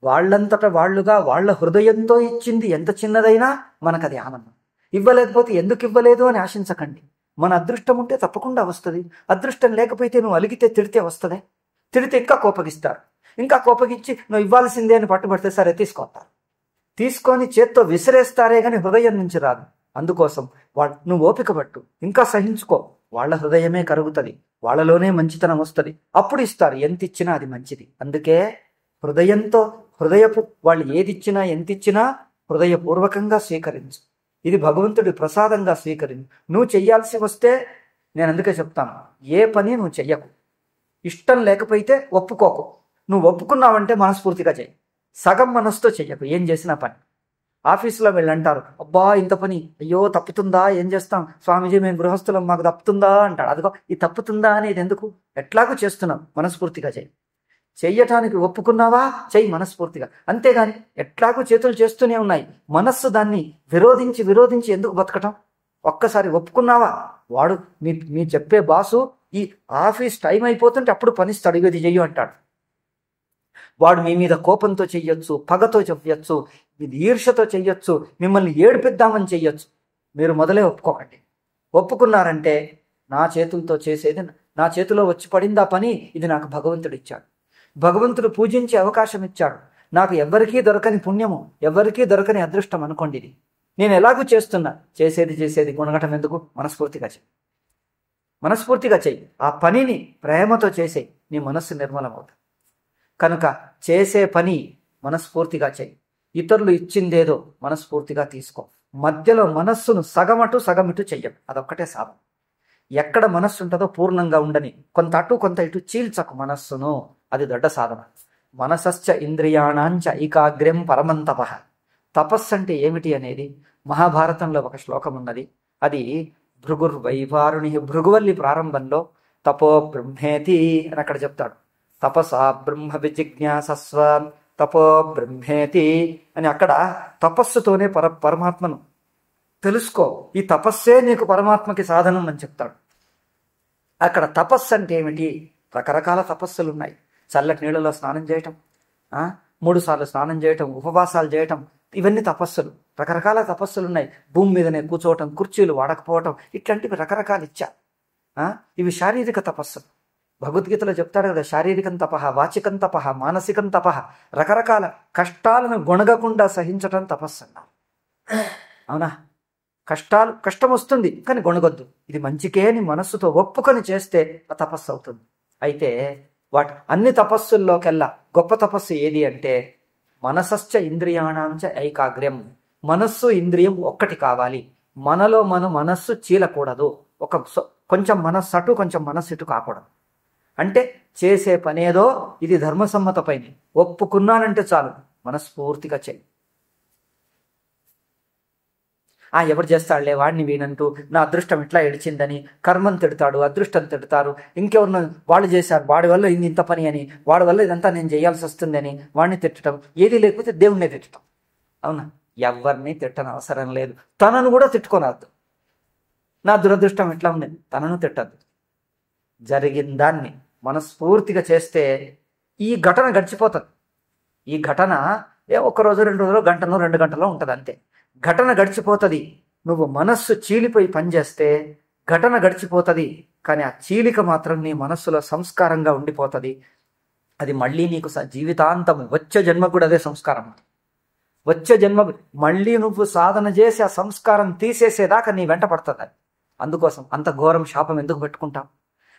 వాళ్ళంతటా వాళ్ళుగా వాళ్ళ హృదయంతో ఇచ్చింది ఎంత చిన్నదైనా మనకు అది ఆనందం. ఇవ్వలేకపోతే ఎందుకు ఇవ్వలేదు అని ఆశించకండి. మన అదృష్టం ఉంటే తప్పకుండా వస్తుంది. అదృష్టం లేకపోతే నువ్వు అలిగితే తిడితే వస్తుంది. తిడితే ఇంకా కోపగిస్తారు. ఇంకా కోపగించి నువ్వు ఇవ్వాల్సిందే అని పట్టుబడితే సరే తీసుకొస్తారు. తీసుకొని చేత్తో విసిరేస్తారే కానీ హృదయం నుంచి రాదు. అందుకోసం నువ్వు ఓపిక పట్టు, ఇంకా సహించుకో. వాళ్ళ హృదయమే కరుగుతుంది, వాళ్ళలోనే మంచితనం వస్తుంది. అప్పుడు ఇస్తారు. ఎంత ఇచ్చినా అది మంచిది. అందుకే హృదయపు వాళ్ళు ఏదిచ్చినా ఎంతిచ్చినా హృదయపూర్వకంగా స్వీకరించు. ఇది భగవంతుడి ప్రసాదంగా స్వీకరించు. నువ్వు చెయ్యాల్సి వస్తే నేను అందుకే చెప్తాను, ఏ పని నువ్వు చెయ్యకు. ఇష్టం లేకపోతే ఒప్పుకోకు. నువ్వు ఒప్పుకున్నావంటే మనస్ఫూర్తిగా చెయ్యి. సగం మనసుతో చెయ్యకు ఏం చేసినా పని. ఆఫీసులో వెళ్ళి అంటారు, అబ్బా ఇంత పని, అయ్యో తప్పుతుందా, ఏం చేస్తాం స్వామీజీ మేము గృహస్థులం మాకు తప్పుతుందా అంటాడు. అదిగో ఈ తప్పుతుందా అనేది ఎందుకు? ఎట్లాగూ చేస్తున్నాం, మనస్ఫూర్తిగా చెయ్యి. చెయ్యటానికి ఒప్పుకున్నావా చెయ్యి మనస్ఫూర్తిగా. అంతేగాని ఎట్లాగూ చేతులు చేస్తూనే ఉన్నాయి, మనస్సు దాన్ని విరోధించి ఎందుకు బతకటం? ఒక్కసారి ఒప్పుకున్నావా, వాడు మీ చెప్పే బాసు ఈ ఆఫీస్ టైం అయిపోతుంటే అప్పుడు పనిస్తాడు, ఇది చెయ్యు అంటాడు. వాడు మీ మీద కోపంతో చెయ్యొచ్చు, పగతో చెయ్యొచ్చు, ఈర్ష్యతో చెయ్యొచ్చు, మిమ్మల్ని ఏడిపిద్దామని చెయ్యొచ్చు. మీరు మొదలే ఒప్పుకోకండి. ఒప్పుకున్నారంటే నా చేతులతో చేసేది, నా చేతిలో వచ్చి పడిందా పని, ఇది నాకు భగవంతుడు ఇచ్చాడు. భగవంతుడు పూజించే అవకాశం ఇచ్చాడు. నాకు ఎవ్వరికీ దొరకని పుణ్యము, ఎవ్వరికీ దొరకని అదృష్టం అనుకోండి ఇది. నేను ఎలాగూ చేస్తున్నా, చేసేది గుణగటం ఎందుకు? మనస్ఫూర్తిగా చెయ్యి. ఆ పనిని ప్రేమతో చేసే నీ మనస్సు నిర్మలమవుతుంది. కనుక చేసే పని మనస్ఫూర్తిగా చెయ్యి. ఇతరులు ఇచ్చిందేదో మనస్ఫూర్తిగా తీసుకో. మధ్యలో మనస్సును సగమిటు చెయ్యకు. అదొక్కటే సాధన. ఎక్కడ మనస్సు ఉంటుందో పూర్ణంగా ఉండని, కొంత అటు కొంత ఇటు చీల్చకు మనస్సును. అది దొడ్డ సాధన. మనసశ్చ ఇంద్రియాణాంచ ఏకాగ్ర్యం పరమంతపః. తపస్సు అంటే ఏమిటి అనేది మహాభారతంలో ఒక శ్లోకం ఉన్నది. అది భృగుర్వైవారుణి, భృగువల్లి ప్రారంభంలో తపో బ్రహ్మేతి అని అక్కడ చెప్తాడు. తపసా బ్రహ్మ విజిజ్ఞాసస్వ తపో బ్రహ్మేతి అని అక్కడ తపస్సుతోనే పరమాత్మను తెలుసుకో. ఈ తపస్సే నీకు పరమాత్మకి సాధనం అని చెప్తాడు. అక్కడ తపస్సు అంటే ఏమిటి? రకరకాల తపస్సులు ఉన్నాయి. చల్లటి నీళ్ళలో స్నానం చేయటం, 3 సార్లు స్నానం చేయటం, ఉపవాసాలు చేయటం, ఇవన్నీ తపస్సులు. రకరకాల తపస్సులు ఉన్నాయి. భూమి మీదనే కూర్చోవటం, కుర్చీలు వాడకపోవటం, ఇట్లాంటివి రకరకాలు ఇచ్చా. ఇవి శారీరక తపస్సులు. భగవద్గీతలో చెప్తాడు కదా, శారీరకం తపః, వాచికం తపః, మానసికం తపః. రకరకాల కష్టాలను గొణగకుండా సహించటం తపస్సు అన్నారు. అవునా? కష్టం వస్తుంది, కానీ గొణగొద్దు. ఇది మంచికే అని మనస్సుతో ఒప్పుకొని చేస్తే ఆ తపస్సు అవుతుంది. అయితే అన్ని తపస్సుల్లోకెల్లా గొప్ప తపస్సు ఏది అంటే మనసశ్చ ఇంద్రియాణాంచ ఐకాగ్ర్యం. మనస్సు ఇంద్రియం ఒక్కటి కావాలి. మనలో మనస్సు చీలకూడదు. కొంచెం మనస్సు అటు, కొంచెం మనస్సు ఇటు కాకూడదు. అంటే చేసే పనేదో ఇది ధర్మసమ్మత పైన ఒప్పుకున్నానంటే చాలు, మనస్ఫూర్తిగా చేయి. ఎవరు చేస్తాడులే వాడిని వీనంటూ నా అదృష్టం ఇట్లా ఏడిచిందని కర్మం తిడతాడు, అదృష్టం తిడతారు, ఇంకెవరినో వాళ్ళు చేశారు వాడి వల్ల ఇంత పని అని, వాడి వల్ల ఇదంతా నేను చేయాల్సి వస్తుంది అని వాడిని తిట్టడం, ఏది లేకపోతే దేవుణ్ణి తిట్టడం. అవునా? ఎవరిని తిట్టని అవసరం లేదు. తనను కూడా తిట్టుకోనద్దు. నా దురదృష్టం ఎట్లా ఉండేది, తనను తిట్టద్దు. జరిగిన దాన్ని మనస్ఫూర్తిగా చేస్తే ఈ ఘటన గడిచిపోతుంది. ఈ ఘటన ఒక్కరోజు 2 రోజులు, గంటలో 2 గంటలో ఉంటుంది అంతే. ఘటన గడిచిపోతుంది. నువ్వు మనస్సు చీలిపోయి పనిచేస్తే ఘటన గడిచిపోతుంది, కానీ ఆ చీలిక మాత్రం నీ మనస్సులో సంస్కారంగా ఉండిపోతుంది. అది మళ్ళీ నీకు జీవితాంతం, వచ్చే జన్మకు కూడా అదే సంస్కారం. వచ్చే జన్మ మళ్ళీ నువ్వు సాధన చేసి ఆ సంస్కారం తీసేసేదాకా నీ వెంట పడుతుంది. అందుకోసం అంత ఘోరం శాపం ఎందుకు పెట్టుకుంటావు?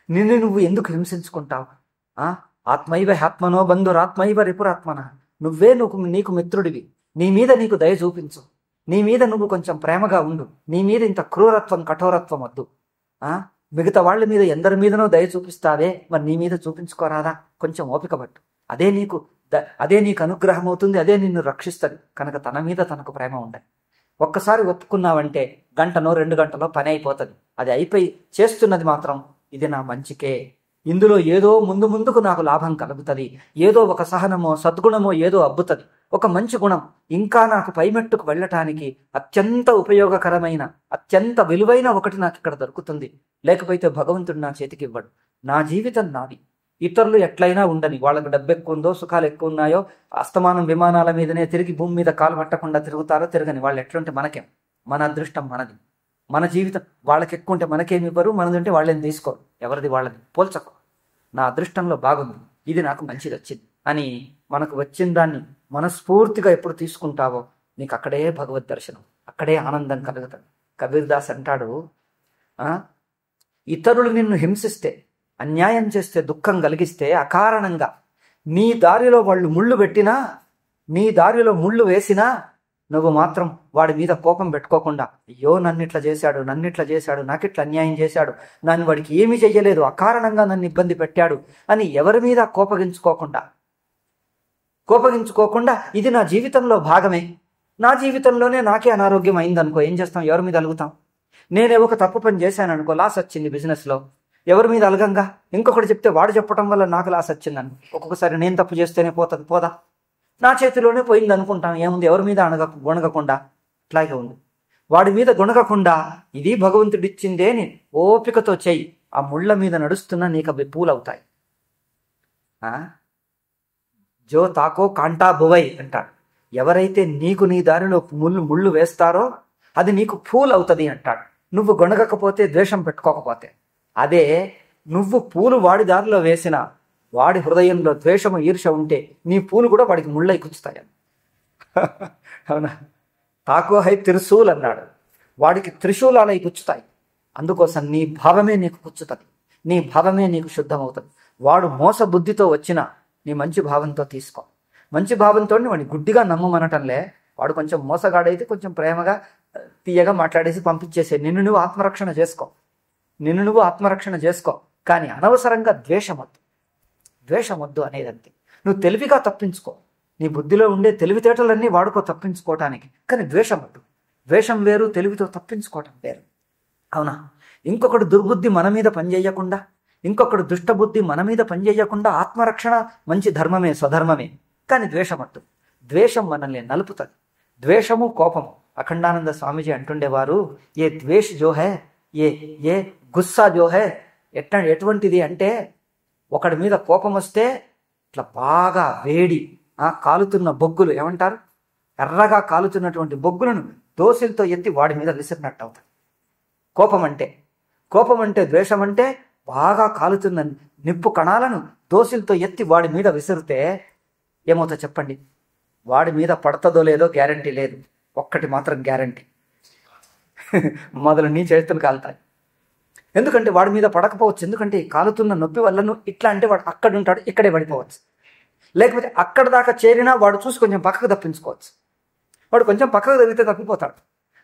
నిన్ను నువ్వు ఎందుకు హింసించుకుంటావు? ఆత్మైవ ఆత్మనో బంధురాత్మైవ రిపురాత్మన. నీకు మిత్రుడివి. నీ మీద నీకు దయ చూపించు. నీ మీద నువ్వు కొంచెం ప్రేమగా ఉండు. నీ మీద ఇంత క్రూరత్వం, కఠోరత్వం వద్దు. మిగతా వాళ్ళ మీద ఎందరి మీదనో దయ చూపిస్తావే, మరి నీ మీద చూపించుకోరాదా? కొంచెం ఓపిక పట్టు. అదే నీకు అనుగ్రహం అవుతుంది, అదే నిన్ను రక్షిస్తుంది. కనుక తన మీద తనకు ప్రేమ ఉండాలి. ఒక్కసారి ఒప్పుకున్నావంటే గంటనో 2 గంటలో పని అయిపోతుంది. అది అయిపోయి చేస్తున్నది మాత్రం ఇది నా మంచికే, ఇందులో ఏదో ముందుకు నాకు లాభం కలుగుతుంది, ఏదో ఒక సహనమో సద్గుణమో ఏదో అబ్బుతుంది, ఒక మంచి గుణం ఇంకా నాకు పైమెట్టుకు వెళ్ళటానికి అత్యంత ఉపయోగకరమైన, అత్యంత విలువైన ఒకటి నాకు ఇక్కడ దొరుకుతుంది. లేకపోతే భగవంతుడు నా చేతికి ఇవ్వడు. నా జీవితం నాది. ఇతరులు ఎట్లయినా ఉండని, వాళ్ళకు డబ్బు ఎక్కువ ఉందో, సుఖాలు ఎక్కువ ఉన్నాయో, అస్తమానం విమానాల మీదనే తిరిగి భూమి మీద కాలు పట్టకుండా తిరుగుతారో తిరగని, వాళ్ళు ఎట్లుంటే మనకేం? మన అదృష్టం మనది. మన జీవితం వాళ్ళకి ఎక్కువ ఉంటే మనకేమి ఇవ్వరు, మనది ఉంటే వాళ్ళని తీసుకోరు. ఎవరిది వాళ్ళది పోల్చకు. నా అదృష్టంలో బాగుంది, ఇది నాకు మంచిది వచ్చింది అని మనకు వచ్చిన దాన్ని మనస్ఫూర్తిగా ఎప్పుడు తీసుకుంటావో నీకు అక్కడే భగవద్ దర్శనం, అక్కడే ఆనందం కలుగుతుంది. కబీర్ దాస్ అంటాడు, ఇతరులు నిన్ను హింసిస్తే, అన్యాయం చేస్తే, దుఃఖం కలిగిస్తే అకారణంగా నీ దారిలో వాళ్ళు ముళ్ళు పెట్టినా, నీ దారిలో ముళ్ళు వేసినా నువ్వు మాత్రం వాడి మీద కోపం పెట్టుకోకుండా, అయ్యో నన్నిట్లా చేశాడు, నాకిట్లా అన్యాయం చేశాడు, నన్ను వాడికి ఏమీ చెయ్యలేదు, అకారణంగా నన్ను ఇబ్బంది పెట్టాడు అని ఎవరి మీద కోపగించుకోకుండా ఇది నా జీవితంలో భాగమే, నా జీవితంలోనే నాకే అనారోగ్యం అయిందనుకో, ఏం చేస్తాం? ఎవరి మీద అలుగుతాం? నేనే ఒక తప్పు పని చేశాను అనుకో, లాస్ వచ్చింది బిజినెస్లో, ఎవరి మీద అలగంగా ఇంకొకటి చెప్తే వాడు చెప్పడం వల్ల నాకు లాస్ వచ్చిందని, ఒక్కొక్కసారి నేను తప్పు చేస్తేనే పోదా, నా చేతిలోనే పోయింది అనుకుంటాం. ఏముంది? ఎవరి మీద గొణగకుండా అట్లాగే ఉంది. వాడి మీద గొణగకుండా ఇది భగవంతుడిచ్చిందే అని ఓపికతో చెయ్యి. ఆ ముళ్ళ మీద నడుస్తున్నా నీకు అవి పూలవుతాయి. జో తాకో కాంటా బువై అంటాడు. ఎవరైతే నీకు నీ దారిలో ముళ్ళు వేస్తారో అది నీకు పూలు అవుతుంది అంటాడు. నువ్వు గొణగకపోతే, ద్వేషం పెట్టుకోకపోతే. అదే నువ్వు పూలు వాడి దారిలో వేసిన, వాడి హృదయంలో ద్వేషము, ఈర్ష ఉంటే నీ పూలు కూడా వాడికి ముళ్ళై కుచ్చుతాయని. అవునా? తాకో హై త్రిశూల్ అన్నాడు. వాడికి త్రిశూలాలై కుచ్చుతాయి. అందుకోసం నీ భావమే నీకు కుచ్చుతుంది, నీ భావమే నీకు శుద్ధమవుతుంది. వాడు మోస బుద్ధితో వచ్చినా నీ మంచి భావంతో తీసుకో. మంచి భావంతో వాడిని గుడ్డిగా నమ్మమనటంలే. వాడు కొంచెం మోసగాడైతే కొంచెం ప్రేమగా తీయగా మాట్లాడేసి పంపించేసే. నిన్ను నువ్వు ఆత్మరక్షణ చేసుకో. కానీ అనవసరంగా ద్వేషమొద్దు అనేది అంతే. నువ్వు తెలివిగా తప్పించుకో. నీ బుద్ధిలో ఉండే తెలివితేటలన్నీ వాడుకో తప్పించుకోవటానికి. కానీ ద్వేషం వేరు, తెలివితో తప్పించుకోవటం వేరు. అవునా? ఇంకొకటి దుర్బుద్ధి మన మీద పనిచేయకుండా, ఇంకొకటి దుష్టబుద్ధి మన మీద పనిచేయకుండా ఆత్మరక్షణ మంచి ధర్మమే, స్వధర్మమే. కానీ ద్వేషమొద్దు. ద్వేషం మనల్ని నలుపుతుంది. ద్వేషము, కోపము. అఖండానంద స్వామీజీ అంటుండేవారు, ఏ ద్వేష్ జో హై, ఏ గుస్సా జో హై, ఎటువంటిది అంటే, ఒకడి మీద కోపం వస్తే ఇట్లా బాగా వేడి కాలుతున్న బొగ్గులు, ఏమంటారు, ఎర్రగా కాలుతున్నటువంటి బొగ్గులను దోశలతో ఎత్తి వాడి మీద విసిరినట్టు అవుతుంది కోపం అంటే. ద్వేషం అంటే బాగా కాలుతున్న నిప్పు కణాలను దోశలతో ఎత్తి వాడి మీద విసిరితే ఏమవుతుందో చెప్పండి? వాడి మీద పడతదో లేదో గ్యారంటీ లేదు. ఒక్కటి మాత్రం గ్యారంటీ, మొదలు నీ చేతులు కాలుతాయి. ఎందుకంటే వాడి మీద పడకపోవచ్చు, ఎందుకంటే కాలుతున్న నొప్పి వల్ల నువ్వు ఇట్లా అంటే వాడు అక్కడ ఉంటాడు, ఇక్కడే పడిపోవచ్చు. లేకపోతే అక్కడ దాకా చేరినా వాడు చూసి కొంచెం పక్కకు తప్పించుకోవచ్చు. వాడు కొంచెం పక్కకు తగ్గితే తప్పిపోతాడు,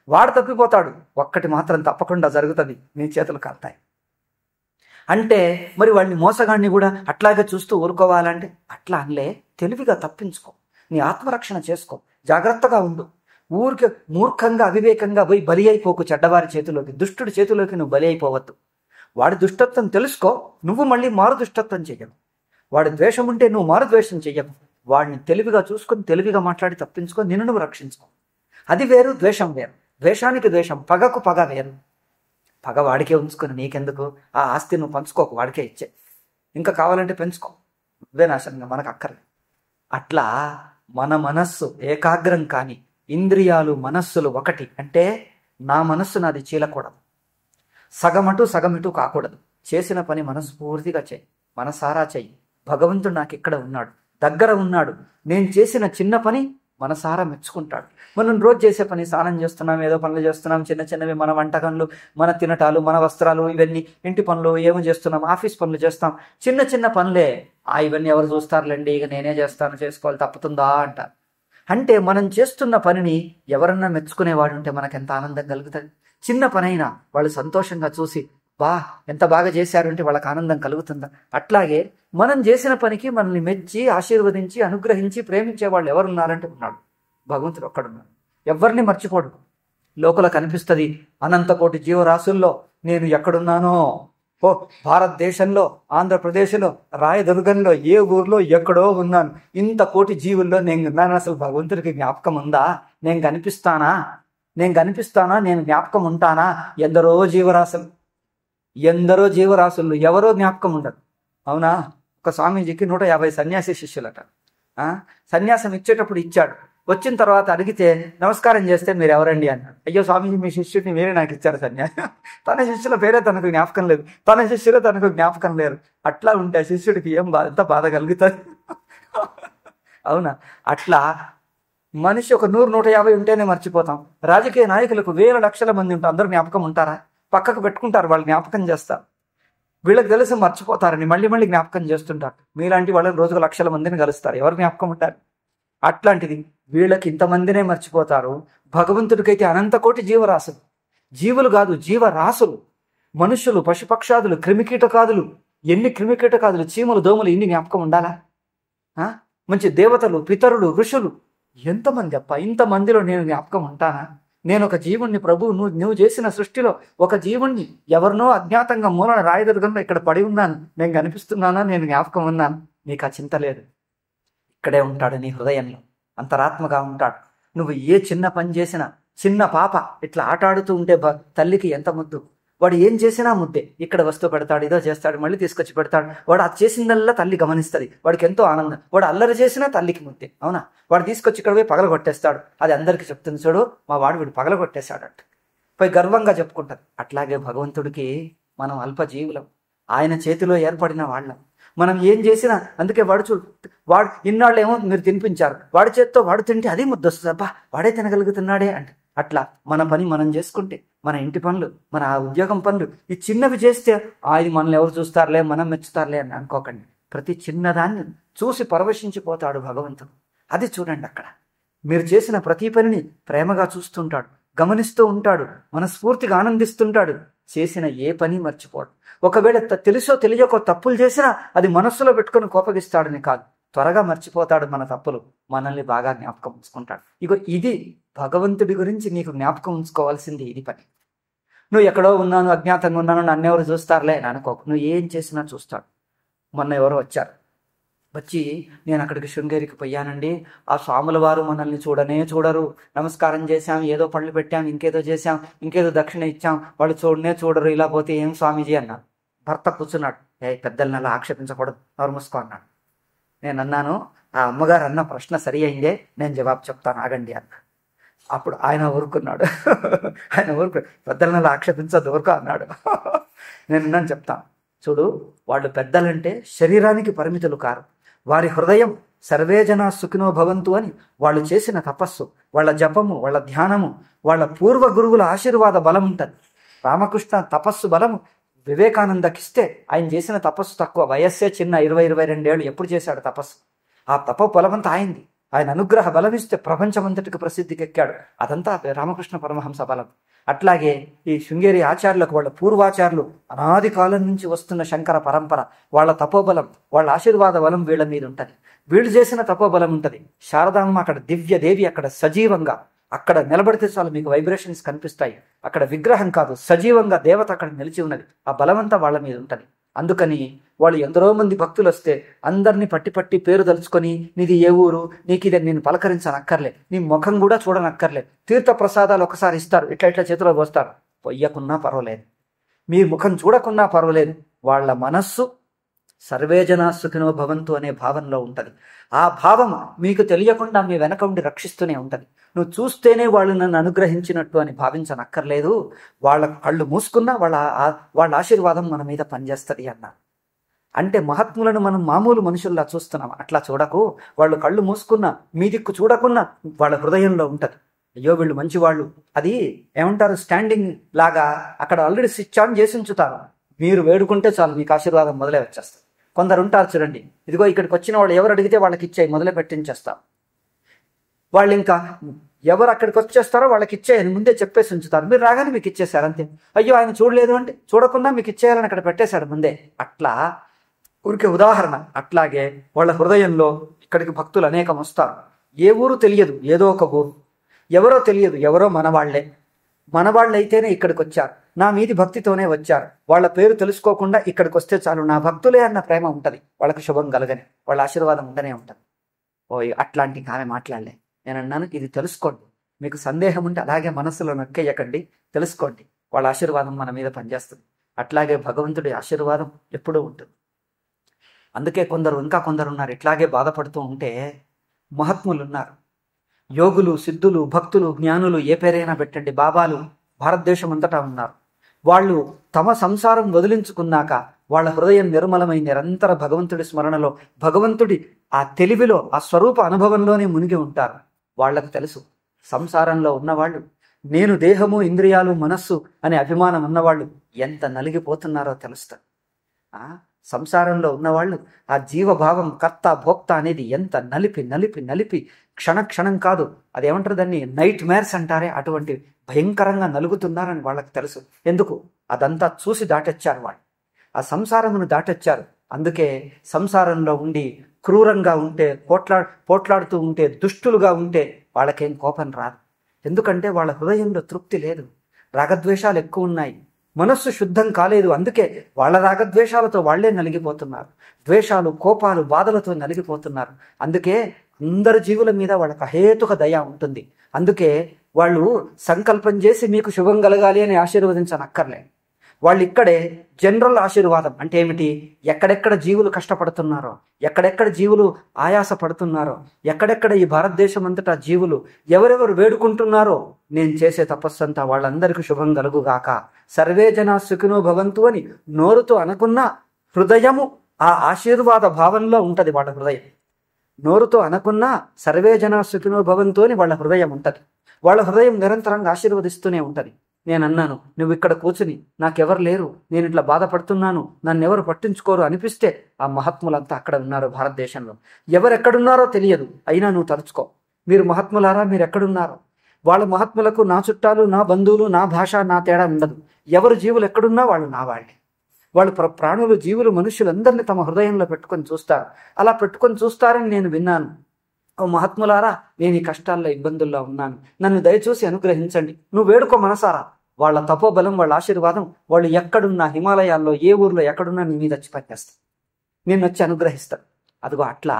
వాడు తప్పిపోతాడు. ఒక్కటి మాత్రం తప్పకుండా జరుగుతుంది, నీ చేతులు కాలుతాయి. అంటే మరి వాడిని మోసగాడిని కూడా అట్లాగే చూస్తూ ఊరుకోవాలంటే అట్లా అనలే, తెలివిగా తప్పించుకో, నీ ఆత్మరక్షణ చేసుకో, జాగ్రత్తగా ఉండు. ఊరికి మూర్ఖంగా అవివేకంగా పోయి బలి అయిపోకు చెడ్డవారి చేతిలోకి, దుష్టుడి చేతిలోకి నువ్వు బలి అయిపోవద్దు. వాడి దుష్టత్వం తెలుసుకో, నువ్వు మళ్ళీ మారు దుష్టత్వం చెయ్యవు. వాడి ద్వేషం ఉంటే నువ్వు మారు ద్వేషం చెయ్యవు. వాడిని తెలివిగా చూసుకొని తెలివిగా మాట్లాడి తప్పించుకో, నిన్ను నువ్వు రక్షించుకో. అది వేరు, ద్వేషం వేరు. ద్వేషానికి ద్వేషం, పగకు పగ వేరు. పగ వాడికే ఉంచుకొని నీకెందుకు, ఆ ఆస్తి నువ్వు పంచుకోకు, వాడికే ఇచ్చే, ఇంకా కావాలంటే పెంచుకో, నువ్వే నాశనంగా, మనకు అక్కర్లేదు. అట్లా మన మనస్సు ఏకాగ్రం కాని, ఇంద్రియాలు మనస్సులు ఒకటి అంటే నా మనస్సు నాది చీలకూడదు, సగమటు సగమిటు కాకూడదు. చేసిన పని మనస్ఫూర్తిగా చెయ్యి, మనసారా చెయ్యి. భగవంతుడు నాకు ఇక్కడ ఉన్నాడు, దగ్గర ఉన్నాడు. నేను చేసిన చిన్న పని మనసారా మెచ్చుకుంటాడు. మనం రోజు చేసే పని, స్నానం చేస్తున్నాం, ఏదో పనులు చేస్తున్నాం, చిన్న చిన్నవి, మన వంటకాలు, మన తినటాలు, మన వస్త్రాలు, ఇవన్నీ ఇంటి పనులు ఏమో చేస్తున్నాం, ఆఫీస్ పనులు చేస్తాం, చిన్న చిన్న పనులే. ఇవన్నీ ఎవరు చూస్తారులేండి, ఇక నేనే చేస్తాను, చేసుకోవాలి, తప్పుతుందా అంటారు. అంటే మనం చేస్తున్న పనిని ఎవరన్నా మెచ్చుకునేవాడు ఉంటే మనకు ఎంత ఆనందం కలుగుతుంది. చిన్న పనైనా వాళ్ళు సంతోషంగా చూసి ఎంత బాగా చేశారు అంటే వాళ్ళకి ఆనందం కలుగుతుందా? అట్లాగే మనం చేసిన పనికి మనల్ని మెచ్చి ఆశీర్వదించి అనుగ్రహించి ప్రేమించే వాళ్ళు ఎవరున్నారంటే ఉన్నాడు, భగవంతుడు ఒక్కడున్నాడు. ఎవరిని మర్చిపోడు. లోపల కనిపిస్తుంది అనంత కోటి జీవరాశుల్లో నేను ఎక్కడున్నానో, భారతదేశంలో, ఆంధ్రప్రదేశ్లో, రాయదుర్గంలో, ఏ ఊర్లో ఎక్కడో ఉన్నాను, ఇంత కోటి జీవుల్లో నేను ఉన్నాను. అసలు భగవంతుడికి జ్ఞాపకం ఉందా? నేను కనిపిస్తానా? నేను జ్ఞాపకం ఉంటానా? ఎందరో జీవరాశులు ఎవరో జ్ఞాపకం ఉండదు. అవునా? ఒక స్వామీజీకి 150 సన్యాసి శిష్యులట. సన్యాసం ఇచ్చేటప్పుడు ఇచ్చాడు. వచ్చిన తర్వాత అడిగితే నమస్కారం చేస్తే మీరు ఎవరండి అన్నాడు. అయ్యో స్వామీజీ, మీ శిష్యుడిని మీరే నాకు ఇచ్చారు సన్యాసం. తన శిష్యుల పేరే తనకు జ్ఞాపకం లేదు, తన శిష్యులు తనకు జ్ఞాపకం లేరు. అట్లా ఉంటే శిష్యుడికి ఎంత బాధ కలుగుతుంది. అవునా? అట్లా మనిషి ఒక 100-150 ఉంటేనే మర్చిపోతాం. రాజకీయ నాయకులకు వేల లక్షల మంది ఉంటారు, అందరూ జ్ఞాపకం ఉంటారా? పక్కకు పెట్టుకుంటారు, వాళ్ళు జ్ఞాపకం చేస్తారు. వీళ్ళకి తెలిసి మర్చిపోతారని మళ్ళీ జ్ఞాపకం చేస్తుంటారు. మీలాంటి వాళ్ళని రోజుకు లక్షల మందిని కలుస్తారు, ఎవరు జ్ఞాపకం ఉంటారు? అట్లాంటిది వీళ్ళకి ఇంతమందినే మర్చిపోతారు. భగవంతుడికైతే అనంత కోటి జీవరాశులు, జీవులు కాదు జీవరాశులు, మనుషులు, పశుపక్షాదులు, క్రిమికీటకాదులు, ఎన్ని క్రిమికీటకాదులు, చీమలు, దోమలు, ఇన్ని జ్ఞాపకం ఉండాలా? మంచి దేవతలు, పితరులు, ఋషులు, ఎంతమంది అప్ప, ఇంతమందిలో నేను జ్ఞాపకం ఉంటానా? నేను ఒక జీవుణ్ణి ప్రభు, నువ్వు చేసిన సృష్టిలో ఒక జీవుణ్ణి, ఎవరినో అజ్ఞాతంగా మూలన రాయదుర్గంలో ఇక్కడ పడి ఉన్నాను, నేను కనిపిస్తున్నానా? నేను జ్ఞాపకం ఉన్నాను? నీకు ఆ చింత లేదు. ఇక్కడే ఉంటాడు నీ హృదయంలో, అంతరాత్మగా ఉంటాడు. నువ్వు ఏ చిన్న పని చేసినా, చిన్న పాప ఇట్లా ఆటాడుతూ ఉంటే తల్లికి ఎంత ముద్దు. వాడు ఏం చేసినా ముద్దే. ఇక్కడ వస్తువు పెడతాడు, ఇదో చేస్తాడు, మళ్ళీ తీసుకొచ్చి పెడతాడు. వాడు అది చేసిందల్లా తల్లి గమనిస్తుంది, వాడికి ఎంతో ఆనందం. వాడు అల్లరి చేసినా తల్లికి ముద్దే. అవునా? వాడు తీసుకొచ్చి ఇక్కడ పోయి పగలగొట్టేస్తాడు, అది అందరికీ చెప్తుంది, చూడు మా వాడు వీడు పగలగొట్టేశాడంట, పోయి గర్వంగా చెప్పుకుంటారు. అట్లాగే భగవంతుడికి మనం అల్పజీవులం, ఆయన చేతిలో ఏర్పడిన వాళ్ళం. మనం ఏం చేసినా, అందుకే వాడు ఇన్నాళ్ళు ఏమో మీరు తినిపించారు, వాడి చేత్తో వాడు తింటే అది ముద్దొస్తుంది, అబ్బా వాడే తినగలుగుతున్నాడే అంటే. అట్లా మన పని మనం చేసుకుంటే, మన ఇంటి పనులు, మన ఉద్యోగం పనులు, ఈ చిన్నవి చేస్తే అది మనల్ని ఎవరు చూస్తారులే, మనం మెచ్చుతారులే అని అనుకోకండి. ప్రతి చిన్నదాన్ని చూసి పరవశించిపోతాడు భగవంతుడు. అది చూడండి, అక్కడ మీరు చేసిన ప్రతి పనిని ప్రేమగా చూస్తుంటాడు, గమనిస్తూ ఉంటాడు, మనస్ఫూర్తిగా ఆనందిస్తుంటాడు. చేసిన ఏ పని మర్చిపోడు. ఒకవేళ తెలుసో తెలియకో తప్పులు చేసినా అది మనస్సులో పెట్టుకొని కోపగిస్తాడని కాదు, త్వరగా మర్చిపోతాడు మన తప్పులు, మనల్ని బాగా జ్ఞాపకం ఉంచుకుంటాడు. ఇగో ఇది భగవంతుడి గురించి నీకు జ్ఞాపకం ఉంచుకోవాల్సింది ఇది పని. నువ్వు ఎక్కడో ఉన్నాను, అజ్ఞాతంగా ఉన్నాను, నన్నెవరు చూస్తారులే అని అనుకోకు. నువ్వు ఏం చేసినా చూస్తాడు. మొన్న ఎవరో వచ్చి నేను అక్కడికి శృంగేరికి పోయానండి, ఆ స్వాముల వారు మనల్ని చూడరు, నమస్కారం చేశాం, ఏదో పళ్ళు పెట్టాం, ఇంకేదో చేశాం, ఇంకేదో దక్షిణ ఇచ్చాం, వాళ్ళు చూడరు, ఇలా పోతే ఏం స్వామీజీ అన్నాడు. భర్త కూర్చున్నాడు. పెద్దల్ని అలా ఆక్షేపించకూడదు, ఎవరు మూసుకో అన్నాడు. నేను అన్నాను, ఆ అమ్మగారు అన్న ప్రశ్న సరి అయిందే, నేను జవాబు చెప్తాను ఆగండి అన్న. అప్పుడు ఆయన ఊరుకున్నాడు. పెద్దల్ని అలా ఆక్షేపించద్దు, ఊరుకో అన్నాడు. నేను చెప్తాను, చూడు, వాళ్ళు పెద్దలంటే శరీరానికి పరిమితులు కారు, వారి హృదయం సర్వే జనా సుఖినో భవంతు అని వాళ్ళు చేసిన తపస్సు, వాళ్ళ జపము, వాళ్ళ ధ్యానము, వాళ్ళ పూర్వ గురువుల ఆశీర్వాద బలం ఉంటుంది. రామకృష్ణ తపస్సు బలం వివేకానందకిస్తే ఆయన చేసిన తపస్సు తక్కువ, వయస్సే చిన్న 20-22 ఏళ్ళు. ఎప్పుడు చేశాడు తపస్సు? ఆ తప బలమంతా అయింది. ఆయన అనుగ్రహ బలమిస్తే ప్రపంచమంతటికి ప్రసిద్ధికి ఎక్కాడు. అదంతా రామకృష్ణ పరమహంస బలం. అట్లాగే ఈ శృంగేరి ఆచార్యులకు వాళ్ళ పూర్వాచార్యులు అనాది కాలం నుంచి వస్తున్న శంకర పరంపర, వాళ్ళ తపోబలం, వాళ్ళ ఆశీర్వాద బలం వీళ్ళ మీద ఉంటుంది. వీళ్ళు చేసిన తపోబలం ఉంటుంది. శారదామ్మ అక్కడ దివ్యదేవి, అక్కడ సజీవంగా, అక్కడ నిలబడితే చాలు మీకు వైబ్రేషన్స్ కనిపిస్తాయి. అక్కడ విగ్రహం కాదు, సజీవంగా దేవత అక్కడ నిలిచి ఉన్నది. ఆ బలమంతా వాళ్ళ మీద ఉంటుంది. అందుకని వాళ్ళు ఎందరో మంది భక్తులు వస్తే అందరినీ పట్టి పట్టి పేరు తలుచుకొని, నీది ఏ ఊరు, నీకు ఇదే, నేను పలకరించనక్కర్లే, నీ ముఖం కూడా చూడనక్కర్లే, తీర్థ ప్రసాదాలు ఒకసారి ఇస్తారు, ఇట్లా ఇట్లా చేతిలో పోస్తారు, పొయ్యకున్నా పర్వాలేదు, మీ ముఖం చూడకున్నా పర్వాలేదు. వాళ్ళ మనస్సు సర్వే జనా సుఖినో భవంతు అనే భావంలో ఉంటుంది. ఆ భావం మీకు తెలియకుండా మీ వెనక ఉండి రక్షిస్తూనే ఉంటుంది. నువ్వు చూస్తేనే వాళ్ళు నన్ను అనుగ్రహించినట్టు అని భావించనక్కర్లేదు. వాళ్ళ కళ్ళు మూసుకున్నా వాళ్ళ ఆశీర్వాదం మన మీద పనిచేస్తుంది అన్నారు. అంటే మహాత్ములను మనం మామూలు మనుషుల్లా చూస్తున్నాం, అట్లా చూడకు. వాళ్ళు కళ్ళు మూసుకున్నా, మీ దిక్కు చూడకున్నా వాళ్ళ హృదయంలో ఉంటుంది. అయ్యో వీళ్ళు మంచివాళ్ళు, అది ఏమంటారు, స్టాండింగ్ లాగా అక్కడ ఆల్రెడీ స్విచ్ ఆన్ చేసి ఉంచుతారు. మీరు వేడుకుంటే చాలు మీకు ఆశీర్వాదం మొదలే వచ్చేస్తారు. కొందరు ఉంటారు చూడండి, ఇదిగో ఇక్కడికి వచ్చిన వాళ్ళు ఎవరు అడిగితే వాళ్ళకి ఇచ్చేయి, మొదలే పెట్టించేస్తాం. వాళ్ళు ఇంకా ఎవరు అక్కడికి వచ్చేస్తారో వాళ్ళకి ఇచ్చేయని ముందే చెప్పేసి ఉంచుతారు. మీరు రాగానే మీకు ఇచ్చేసారు అంతే. అయ్యో ఆయన చూడలేదు అంటే చూడకుండా మీకు ఇచ్చేయాలని అక్కడ పెట్టేశాడు ముందే. అట్లా ఊరికే ఉదాహరణ. అట్లాగే వాళ్ళ హృదయంలో ఇక్కడికి భక్తులు అనేకం వస్తారు. ఏ ఊరు తెలియదు, ఏదో ఒక ఊరు, ఎవరో తెలియదు, ఎవరో మనవాళ్ళైతేనే ఇక్కడికి వచ్చారు, నా మీది భక్తితోనే వచ్చారు, వాళ్ళ పేరు తెలుసుకోకుండా ఇక్కడికి వస్తే చాలు, నా భక్తులే అన్న ప్రేమ ఉంటుంది, వాళ్ళకి శుభం కలగని, వాళ్ళ ఆశీర్వాదం ఉండనే ఉంటుంది. అట్లాంటి ఆమె మాట్లాడలే. నేను అన్నాను, ఇది తెలుసుకోండి, మీకు సందేహం ఉంటే అలాగే మనస్సులో నొక్కేయకండి, తెలుసుకోండి, వాళ్ళ ఆశీర్వాదం మన మీద పనిచేస్తుంది. అట్లాగే భగవంతుడి ఆశీర్వాదం ఎప్పుడూ ఉంటుంది. అందుకే ఇంకా కొందరు ఉన్నారు ఇట్లాగే బాధపడుతూ ఉంటే. మహాత్ములు ఉన్నారు, యోగులు, సిద్ధులు, భక్తులు, జ్ఞానులు, ఏ పేరైనా పెట్టండి, బాబాలు భారతదేశం అంతటా ఉన్నారు. వాళ్ళు తమ సంసారం వదిలించుకున్నాక వాళ్ళ హృదయం నిర్మలమై నిరంతర భగవంతుడి స్మరణలో, భగవంతుడి ఆ తెలివిలో, ఆ స్వరూప అనుభవంలోనే మునిగి ఉంటారు. వాళ్లకు తెలుసు సంసారంలో ఉన్నవాళ్ళు, నేను దేహము, ఇంద్రియాలు, మనస్సు అనే అభిమానం ఉన్నవాళ్ళు ఎంత నలిగిపోతున్నారో తెలుస్తారు. సంసారంలో ఉన్నవాళ్ళు ఆ జీవభావం, కర్త భోక్త అనేది ఎంత నలిపి నలిపి నలిపి క్షణం కాదు, అదేమంటారు దాన్ని, నైట్ మేర్స్ అంటారే, అటువంటి భయంకరంగా నలుగుతున్నారని వాళ్ళకి తెలుసు. ఎందుకు? అదంతా చూసి దాటొచ్చారు వాళ్ళు, ఆ సంసారమును దాటొచ్చారు. అందుకే సంసారంలో ఉండి క్రూరంగా ఉంటే, పోట్లాడుతూ ఉంటే, దుష్టులుగా ఉంటే వాళ్ళకేం కోపం రాదు. ఎందుకంటే వాళ్ళ హృదయంలో తృప్తి లేదు, రాగద్వేషాలు ఎక్కువ ఉన్నాయి, మనస్సు శుద్ధం కాలేదు. అందుకే వాళ్ళ రాగద్వేషాలతో వాళ్లే నలిగిపోతున్నారు, ద్వేషాలు, కోపాలు, బాధలతో నలిగిపోతున్నారు. అందుకే అందరి జీవుల మీద వాళ్ళకి అహేతుక దయ ఉంటుంది. అందుకే వాళ్ళు సంకల్పం చేసి మీకు శుభం కలగాలి అని ఆశీర్వదించనక్కర్లే. వాళ్ళు ఇక్కడే జనరల్ ఆశీర్వాదం అంటే ఏమిటి, ఎక్కడెక్కడ జీవులు కష్టపడుతున్నారో, ఎక్కడెక్కడ జీవులు ఆయాస పడుతున్నారో, ఎక్కడెక్కడ ఈ భారతదేశం అంతటా జీవులు ఎవరెవరు వేడుకుంటున్నారో, నేను చేసే తపస్సు అంతా వాళ్ళందరికీ శుభం కలుగుగాక, సర్వే జనా సుఖినో భవంతు అని నోరుతో అనుకున్న హృదయము ఆ ఆశీర్వాద భావంలో ఉంటది. వాళ్ళ హృదయం నోరుతో అనుకున్న సర్వే జనా సుఖినో భవంతు అని వాళ్ళ హృదయం ఉంటది. వాళ్ళ హృదయం నిరంతరంగా ఆశీర్వదిస్తూనే ఉంటది. నేను అన్నాను, నువ్వు ఇక్కడ కూర్చుని నాకెవరు లేరు, నేను ఇట్లా బాధపడుతున్నాను, నన్ను ఎవరు పట్టించుకోరు అనిపిస్తే ఆ మహాత్ములంతా అక్కడ ఉన్నారు భారతదేశంలో. ఎవరెక్కడున్నారో తెలియదు, అయినా నువ్వు తలుచుకో, మీరు మహాత్ములారా, మీరు ఎక్కడున్నారో. వాళ్ళ మహాత్ములకు నా చుట్టాలు, నా బంధువులు, నా భాష, నా తేడా ఉండదు. ఎవరు జీవులు ఎక్కడున్నా వాళ్ళు నా వాళ్ళే. వాళ్ళు ప్రాణులు, జీవులు, మనుషులందరినీ తమ హృదయంలో పెట్టుకొని చూస్తారు. అలా పెట్టుకొని చూస్తారని నేను విన్నాను. ఓ మహాత్ములారా, నేను ఈ కష్టాల్లో, ఇబ్బందుల్లో ఉన్నాను, నన్ను దయచూసి అనుగ్రహించండి. నువ్వు వేడుకో మనసారా. వాళ్ళ తపోబలం, వాళ్ళ ఆశీర్వాదం, వాళ్ళు ఎక్కడున్నా, హిమాలయాల్లో ఏ ఊర్లో ఎక్కడున్నా నీ మీద వచ్చి పనిచేస్తాను, నేను వచ్చి అనుగ్రహిస్తాను. అదిగో అట్లా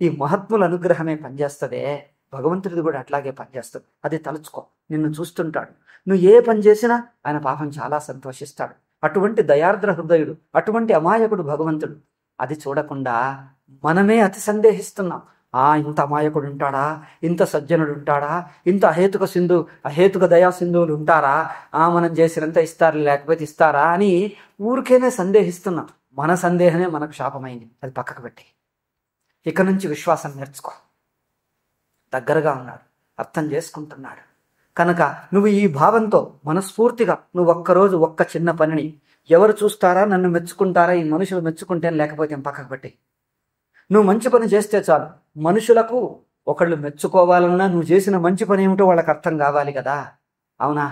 ఈ మహాత్ముల అనుగ్రహమే పనిచేస్తుందే, భగవంతుడిది కూడా అట్లాగే పనిచేస్తుంది. అది తలుచుకో, నిన్ను చూస్తుంటాడు. నువ్వు ఏ పని చేసినా ఆయన పాపం చాలా సంతోషిస్తాడు. అటువంటి దయార్ద్ర హృదయుడు, అటువంటి అమాయకుడు భగవంతుడు. అది చూడకుండా మనమే అతి సందేహిస్తున్నాం. ఇంత అమాయకుడు ఉంటాడా, ఇంత సజ్జనుడు ఉంటాడా, ఇంత అహేతుక దయా సింధువులు ఉంటారా, మనం చేసినంత ఇస్తారు, లేకపోతే ఇస్తారా అని ఊరికేనే సందేహిస్తున్నాం. మన సందేహమే మనకు శాపమైంది, అది పక్కకు పెట్టి. ఇక నుంచి విశ్వాసం నేర్చుకో. దగ్గరగా ఉన్నాడు, అర్థం చేసుకుంటున్నాడు కనుక నువ్వు ఈ భావంతో మనస్ఫూర్తిగా నువ్వు ఒక్కరోజు ఒక్క చిన్న పనిని, ఎవరు చూస్తారా, నన్ను మెచ్చుకుంటారా, ఈ మనుషులు మెచ్చుకుంటే లేకపోతే పక్కకు పెట్టి, నువ్వు మంచి పని చేస్తే చాలు. మనుషులకు ఒకళ్ళు మెచ్చుకోవాలన్నా నువ్వు చేసిన మంచి పని ఏమిటో వాళ్ళకి అర్థం కావాలి కదా. అవునా?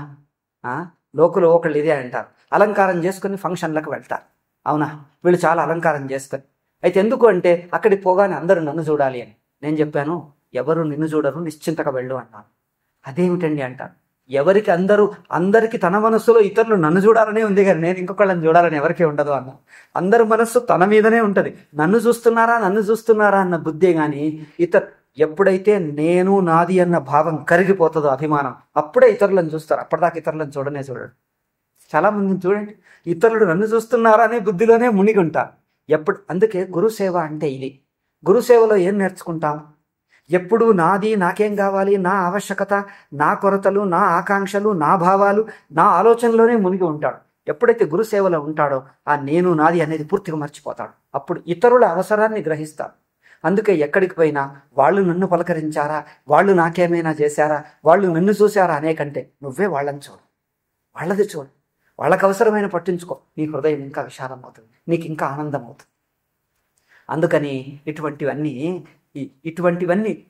లోకులు ఒకళ్ళు ఇదే అంటారు, అలంకారం చేసుకుని ఫంక్షన్లకు వెళ్తారు. అవునా? వీళ్ళు చాలా అలంకారం చేసుకొని, అయితే ఎందుకు అంటే అక్కడికి పోగానే అందరూ నన్ను చూడాలి అని. నేను చెప్పాను, ఎవరు నిన్ను చూడరు, నిశ్చింతగా వెళ్ళు అన్నాను. అదేమిటండి అంటారు. ఎవరికి అందరికి తన మనస్సులో ఇతరులు నన్ను చూడాలనే ఉంది కానీ నేను ఇంకొకళ్ళని చూడాలని ఎవరికీ ఉండదు అన్న. అందరి మనస్సు తన మీదనే ఉంటుంది. నన్ను చూస్తున్నారా అన్న బుద్ధే కానీ ఎప్పుడైతే నేను నాది అన్న భావం కరిగిపోతుందో, అభిమానం, అప్పుడే ఇతరులను చూస్తారు. అప్పటిదాకా ఇతరులను చూడడు. చాలా మందిని చూడండి, ఇతరులు నన్ను చూస్తున్నారా అనే బుద్ధిలోనే మునిగి ఉంటారు. అందుకే గురుసేవ అంటే ఇది. గురుసేవలో ఏం నేర్చుకుంటాం? ఎప్పుడూ నాది, నాకేం కావాలి, నా ఆవశ్యకత, నా కొరతలు, నా ఆకాంక్షలు, నా భావాలు, నా ఆలోచనలోనే మునిగి ఉంటాడు. ఎప్పుడైతే గురుసేవలో ఉంటాడో ఆ నేను నాది అనేది పూర్తిగా మర్చిపోతాడు. అప్పుడు ఇతరుల అవసరాన్ని గ్రహిస్తాడు. అందుకే ఎక్కడికి పోయినా వాళ్ళు నన్ను పలకరించారా, వాళ్ళు నాకేమైనా చేశారా, వాళ్ళు నన్ను చూశారా అనే కంటే నువ్వే వాళ్ళని చూడు, వాళ్ళది చూడు, వాళ్ళకు అవసరమైన పట్టించుకో. నీ హృదయం ఇంకా విశాలం అవుతుంది, నీకు ఇంకా ఆనందం అవుతుంది. అందుకని ఇటువంటివన్నీ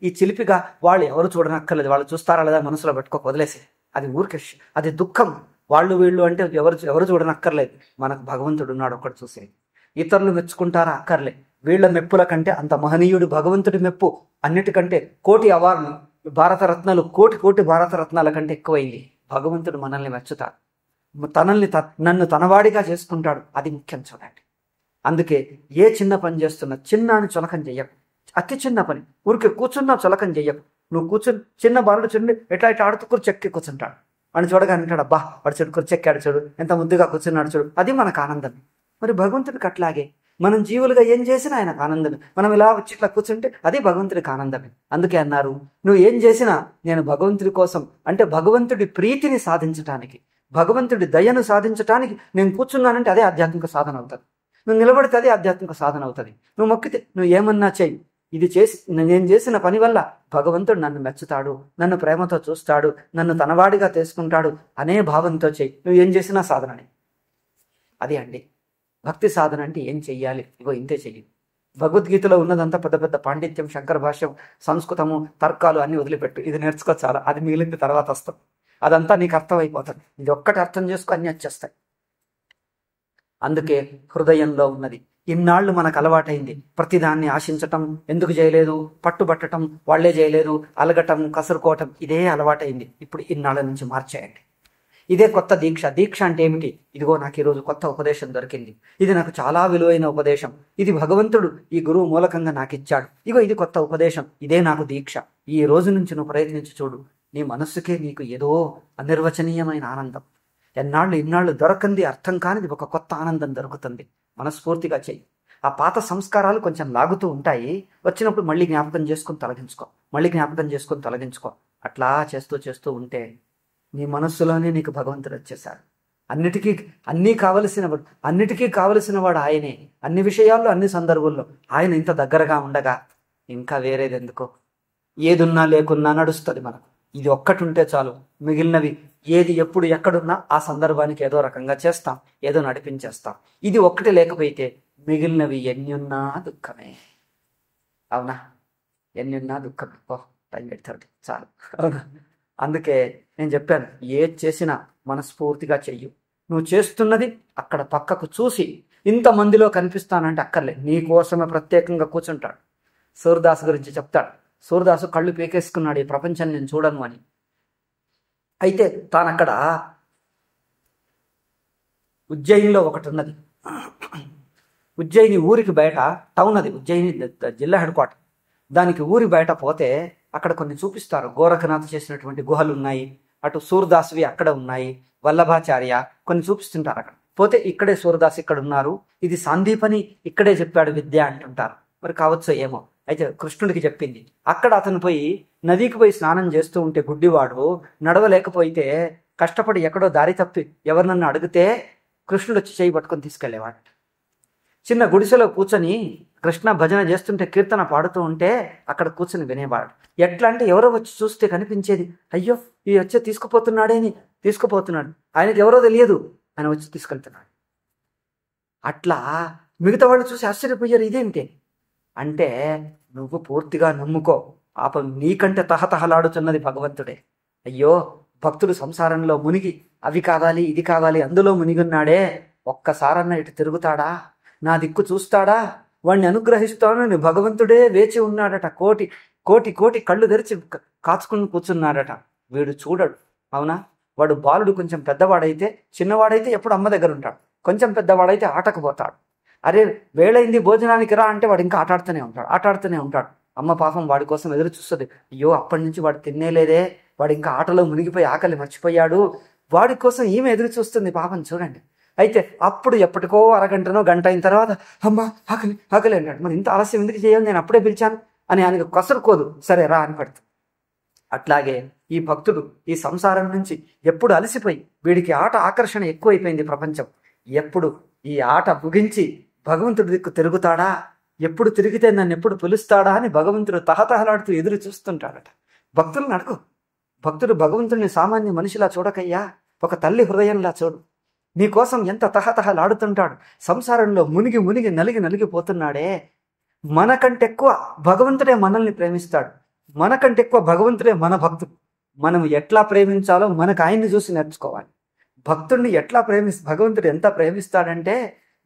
ఈ చిలిపిగా వాళ్ళు ఎవరు చూడనక్కర్లేదు, వాళ్ళు చూస్తారా లేదా మనసులో పెట్టుకో, వదిలేసి. అది ఊరికే, అది దుఃఖం. వాళ్ళు వీళ్ళు అంటే ఎవరు చూడనక్కర్లేదు. మనకు భగవంతుడు ఉన్నాడు ఒక్కడు చూసే. ఇతరులు మెచ్చుకుంటారా అక్కర్లే. వీళ్ళ మెప్పుల కంటే అంత మహనీయుడు భగవంతుడి మెప్పు అన్నిటికంటే కోటి అవార్డులు, భారతరత్నాలు, కోటి భారతరత్నాల కంటే ఎక్కువైంది. భగవంతుడు మనల్ని మెచ్చుతాడు, నన్ను తనవాడిగా చేసుకుంటాడు. అది ముఖ్యం చూడండి. అందుకే ఏ చిన్న పని చేస్తున్నా చిన్నాని చులకం చెయ్యకు. అతి చిన్న పని ఊరికి కూర్చున్నా చులకం చెయ్యకు. నువ్వు కూర్చుని చిన్న బాలుడు చూడండి ఎట్లా ఆడుతుకుని చెక్కి కూర్చుంటాడు. వాడిని చూడగానే అంటాడు, అబ్బా వాడు చెడుకుని చెక్కాడు చూడు, ఎంత ముద్దుగా కూర్చున్నాడు చూడు. అది మనకు ఆనందం. మరి భగవంతుడికి అట్లాగే మనం జీవులుగా ఏం చేసినా ఆయనకు ఆనందమే. మనం ఇలా వచ్చి ఇట్లా కూర్చుంటే అది భగవంతుడికి ఆనందమే. అందుకే అన్నారు, నువ్వు ఏం చేసినా నేను భగవంతుడి కోసం, అంటే భగవంతుడి ప్రీతిని సాధించటానికి, భగవంతుడి దయను సాధించటానికి నేను కూర్చున్నానంటే అదే ఆధ్యాత్మిక సాధన అవుతుంది. నువ్వు నిలబడితే అదే ఆధ్యాత్మిక సాధన అవుతుంది. నువ్వు మొక్కితే, నువ్వు ఏమన్నా చెయ్యి, ఇది నేను చేసిన పని వల్ల భగవంతుడు నన్ను మెచ్చుతాడు, నన్ను ప్రేమతో చూస్తాడు, నన్ను తనవాడిగా తీసుకుంటాడు అనే భావంతో చెయ్యి. నువ్వు ఏం చేసినా సాధనని. అది అండి భక్తి సాధన అంటే. ఏం చెయ్యాలి? ఇగో ఇంతే చెయ్యి. భగవద్గీతలో ఉన్నదంతా పెద్ద పెద్ద పాండిత్యం, శంకర భాష్యం, సంస్కృతము, తర్కాలు అన్ని వదిలిపెట్టు. ఇది నేర్చుకో చాలా, అది మిగిలింది తర్వాత వస్తాం. అదంతా నీకు అర్థమైపోతుంది. ఇది ఒక్కటి అర్థం చేసుకో, అన్ని వచ్చేస్తాయి. అందుకే హృదయంలో ఉన్నది ఇన్నాళ్ళు మనకు అలవాటైంది. ప్రతిదాన్ని ఆశించటం, ఎందుకు చేయలేదు, పట్టుబట్టడం, వాళ్లే చేయలేదు, అలగటం, కసురుకోవటం, ఇదే అలవాటైంది. ఇప్పుడు ఇన్నాళ్ళ నుంచి మార్చేయండి. ఇదే కొత్త దీక్ష. దీక్ష అంటే ఏమిటి? ఇదిగో నాకు ఈరోజు కొత్త ఉపదేశం దొరికింది, ఇది నాకు చాలా విలువైన ఉపదేశం, ఇది భగవంతుడు ఈ గురువు మూలకంగా నాకు ఇచ్చాడు, ఇగో ఇది కొత్త ఉపదేశం, ఇదే నాకు దీక్ష. ఈ రోజు నుంచి నువ్వు ప్రయత్నించి చూడు, నీ మనస్సుకే నీకు ఏదో అనిర్వచనీయమైన ఆనందం. ఇన్నాళ్ళు దొరకంది, అర్థం కానిది ఒక కొత్త ఆనందం దొరుకుతుంది. మనస్ఫూర్తిగా చెయ్యి. ఆ పాత సంస్కారాలు కొంచెం లాగుతూ ఉంటాయి, వచ్చినప్పుడు మళ్ళీ జ్ఞాపకం చేసుకుని తొలగించుకో. అట్లా చేస్తూ ఉంటే నీ మనస్సులోనే నీకు భగవంతుడు వచ్చేశాడు. అన్నిటికీ కావలసిన వాడు ఆయనే. అన్ని విషయాల్లో, అన్ని సందర్భాల్లో ఆయన ఇంత దగ్గరగా ఉండగా ఇంకా వేరేది ఎందుకో? ఏదున్నా లేకున్నా నడుస్తుంది మనకు. ఇది ఒక్కటి ఉంటే చాలు. మిగిలినవి ఏది ఎప్పుడు ఎక్కడున్నా ఆ సందర్భానికి ఏదో రకంగా చేస్తాం, ఏదో నడిపించేస్తాం. ఇది ఒక్కటి లేకపోతే మిగిలినవి ఎన్నున్నా దుఃఖమే. అవునా? ఎన్నున్నా దుఃఖమే. టైం పెడతాడు చాలు. అవునా? అందుకే నేను చెప్పాను, ఏది చేసినా మనస్ఫూర్తిగా చెయ్యు. నువ్వు చేస్తున్నది అక్కడ పక్కకు చూసి ఇంతమందిలో కనిపిస్తానంటే అక్కర్లే, నీ కోసమే ప్రత్యేకంగా కూర్చుంటాడు. సూర్దాసు గురించి చెప్తాడు. సూర్దాసు కళ్ళు పీకేసుకున్నాడు, ఈ ప్రపంచాన్ని నేను చూడను అని. అయితే తానక్కడ ఉజ్జయినిలో ఒకటి ఉన్నది. ఉజ్జయిని ఊరికి బయట టౌన్, అది ఉజ్జయిని జిల్లా హెడ్ క్వార్టర్. దానికి ఊరి బయట పోతే అక్కడ కొన్ని చూపిస్తారు. గోరఖనాథ్ చేసినటువంటి గుహలు ఉన్నాయి, అటు సూర్దాసువి అక్కడ ఉన్నాయి, వల్లభాచార్య కొన్ని చూపిస్తుంటారు. అక్కడ పోతే ఇక్కడే సూర్దాస్ ఇక్కడ ఉన్నారు, ఇది సాందీపని ఇక్కడే చెప్పాడు విద్య అంటుంటారు. మరి కావచ్చు ఏమో. అయితే కృష్ణుడికి చెప్పింది. అక్కడ అతను పోయి నదికి పోయి స్నానం చేస్తూ ఉంటే గుడ్డివాడు నడవలేకపోతే కష్టపడి ఎక్కడో దారి తప్పి ఎవరినన్నా అడిగితే కృష్ణుడు వచ్చి చేయి పట్టుకొని తీసుకెళ్లేవాడు. చిన్న గుడిసెలో కూర్చొని కృష్ణ భజన చేస్తుంటే, కీర్తన పాడుతూ ఉంటే అక్కడ కూర్చొని వినేవాడు. ఎట్లా అంటే ఎవరో వచ్చి చూస్తే కనిపించేది, అయ్యో ఈ వచ్చి తీసుకుపోతున్నాడేని, తీసుకుపోతున్నాడు, ఆయనకి ఎవరో తెలియదు, ఆయన వచ్చి తీసుకెళ్తున్నాడు. అట్లా మిగతా వాళ్ళు చూసి ఆశ్చర్యపోయారు, ఇదేంటి అంటే నువ్వు పూర్తిగా నమ్ముకో, పాపం నీకంటే తహతహలాడుతున్నది భగవంతుడే. అయ్యో భక్తుడు సంసారంలో మునిగి అవి కావాలి ఇది కావాలి అందులో మునిగున్నాడే, ఒక్కసారన్నా ఇటు తిరుగుతాడా, నా దిక్కు చూస్తాడా, వాడిని అనుగ్రహిస్తానని భగవంతుడే వేచి ఉన్నాడట. కోటి కోటి కోటి కళ్ళు తెరిచి కాచుకుని కూర్చున్నాడట. వీడు చూడడు. అవునా? వాడు బాలుడు కొంచెం పెద్దవాడైతే, చిన్నవాడైతే ఎప్పుడు అమ్మ దగ్గర ఉంటాడు, కొంచెం పెద్దవాడైతే ఆటకు పోతాడు. అరే వేళైంది భోజనానికి రా అంటే వాడు ఇంకా ఆటాడుతూనే ఉంటాడు. అమ్మ పాపం వాడి కోసం ఎదురు చూస్తుంది. అయ్యో అప్పటి నుంచి వాడు తినేలేదే, వాడు ఇంకా ఆటలో మునిగిపోయి ఆకలి మర్చిపోయాడు, వాడి కోసం ఈమె ఎదురు చూస్తుంది పాపం. చూడండి. అయితే అప్పుడు ఎప్పటికో అరగంటనో గంట అయిన తర్వాత అమ్మ ఆకలి ఆకలి అన్నాడు. మరి ఇంత ఆలస్యం ఎందుకు చేయాలి, నేను అప్పుడే పిలిచాను అని ఆయనకు కసరుకోదు. సరే రా అని పెడతాడు. అట్లాగే ఈ భక్తుడు ఈ సంసారం నుంచి ఎప్పుడు అలసిపోయి, వీడికి ఆట ఆకర్షణ ఎక్కువైపోయింది ప్రపంచం, ఎప్పుడు ఈ ఆట ముగించి భగవంతుడి దిక్కు తిరుగుతాడా, ఎప్పుడు తిరిగితే నన్ను ఎప్పుడు పిలుస్తాడా అని భగవంతుడు తహతహలాడుతూ ఎదురు చూస్తుంటాడట. భక్తులను అడుగు. భక్తుడు భగవంతుడిని సామాన్య మనిషిలా చూడకయ్యా, ఒక తల్లి హృదయంలా చూడు. నీకోసం ఎంత తహతహలాడుతుంటాడు. సంసారంలో మునిగి మునిగి నలిగిపోతున్నాడే. మనకంటే ఎక్కువ భగవంతుడే మనల్ని ప్రేమిస్తాడు. మనకంటే ఎక్కువ భగవంతుడే మన భక్తుడు. మనం ఎట్లా ప్రేమించాలో మనకు ఆయన్ని చూసి నేర్చుకోవాలి. భక్తుడిని ఎట్లా భగవంతుడు ఎంత ప్రేమిస్తాడంటే,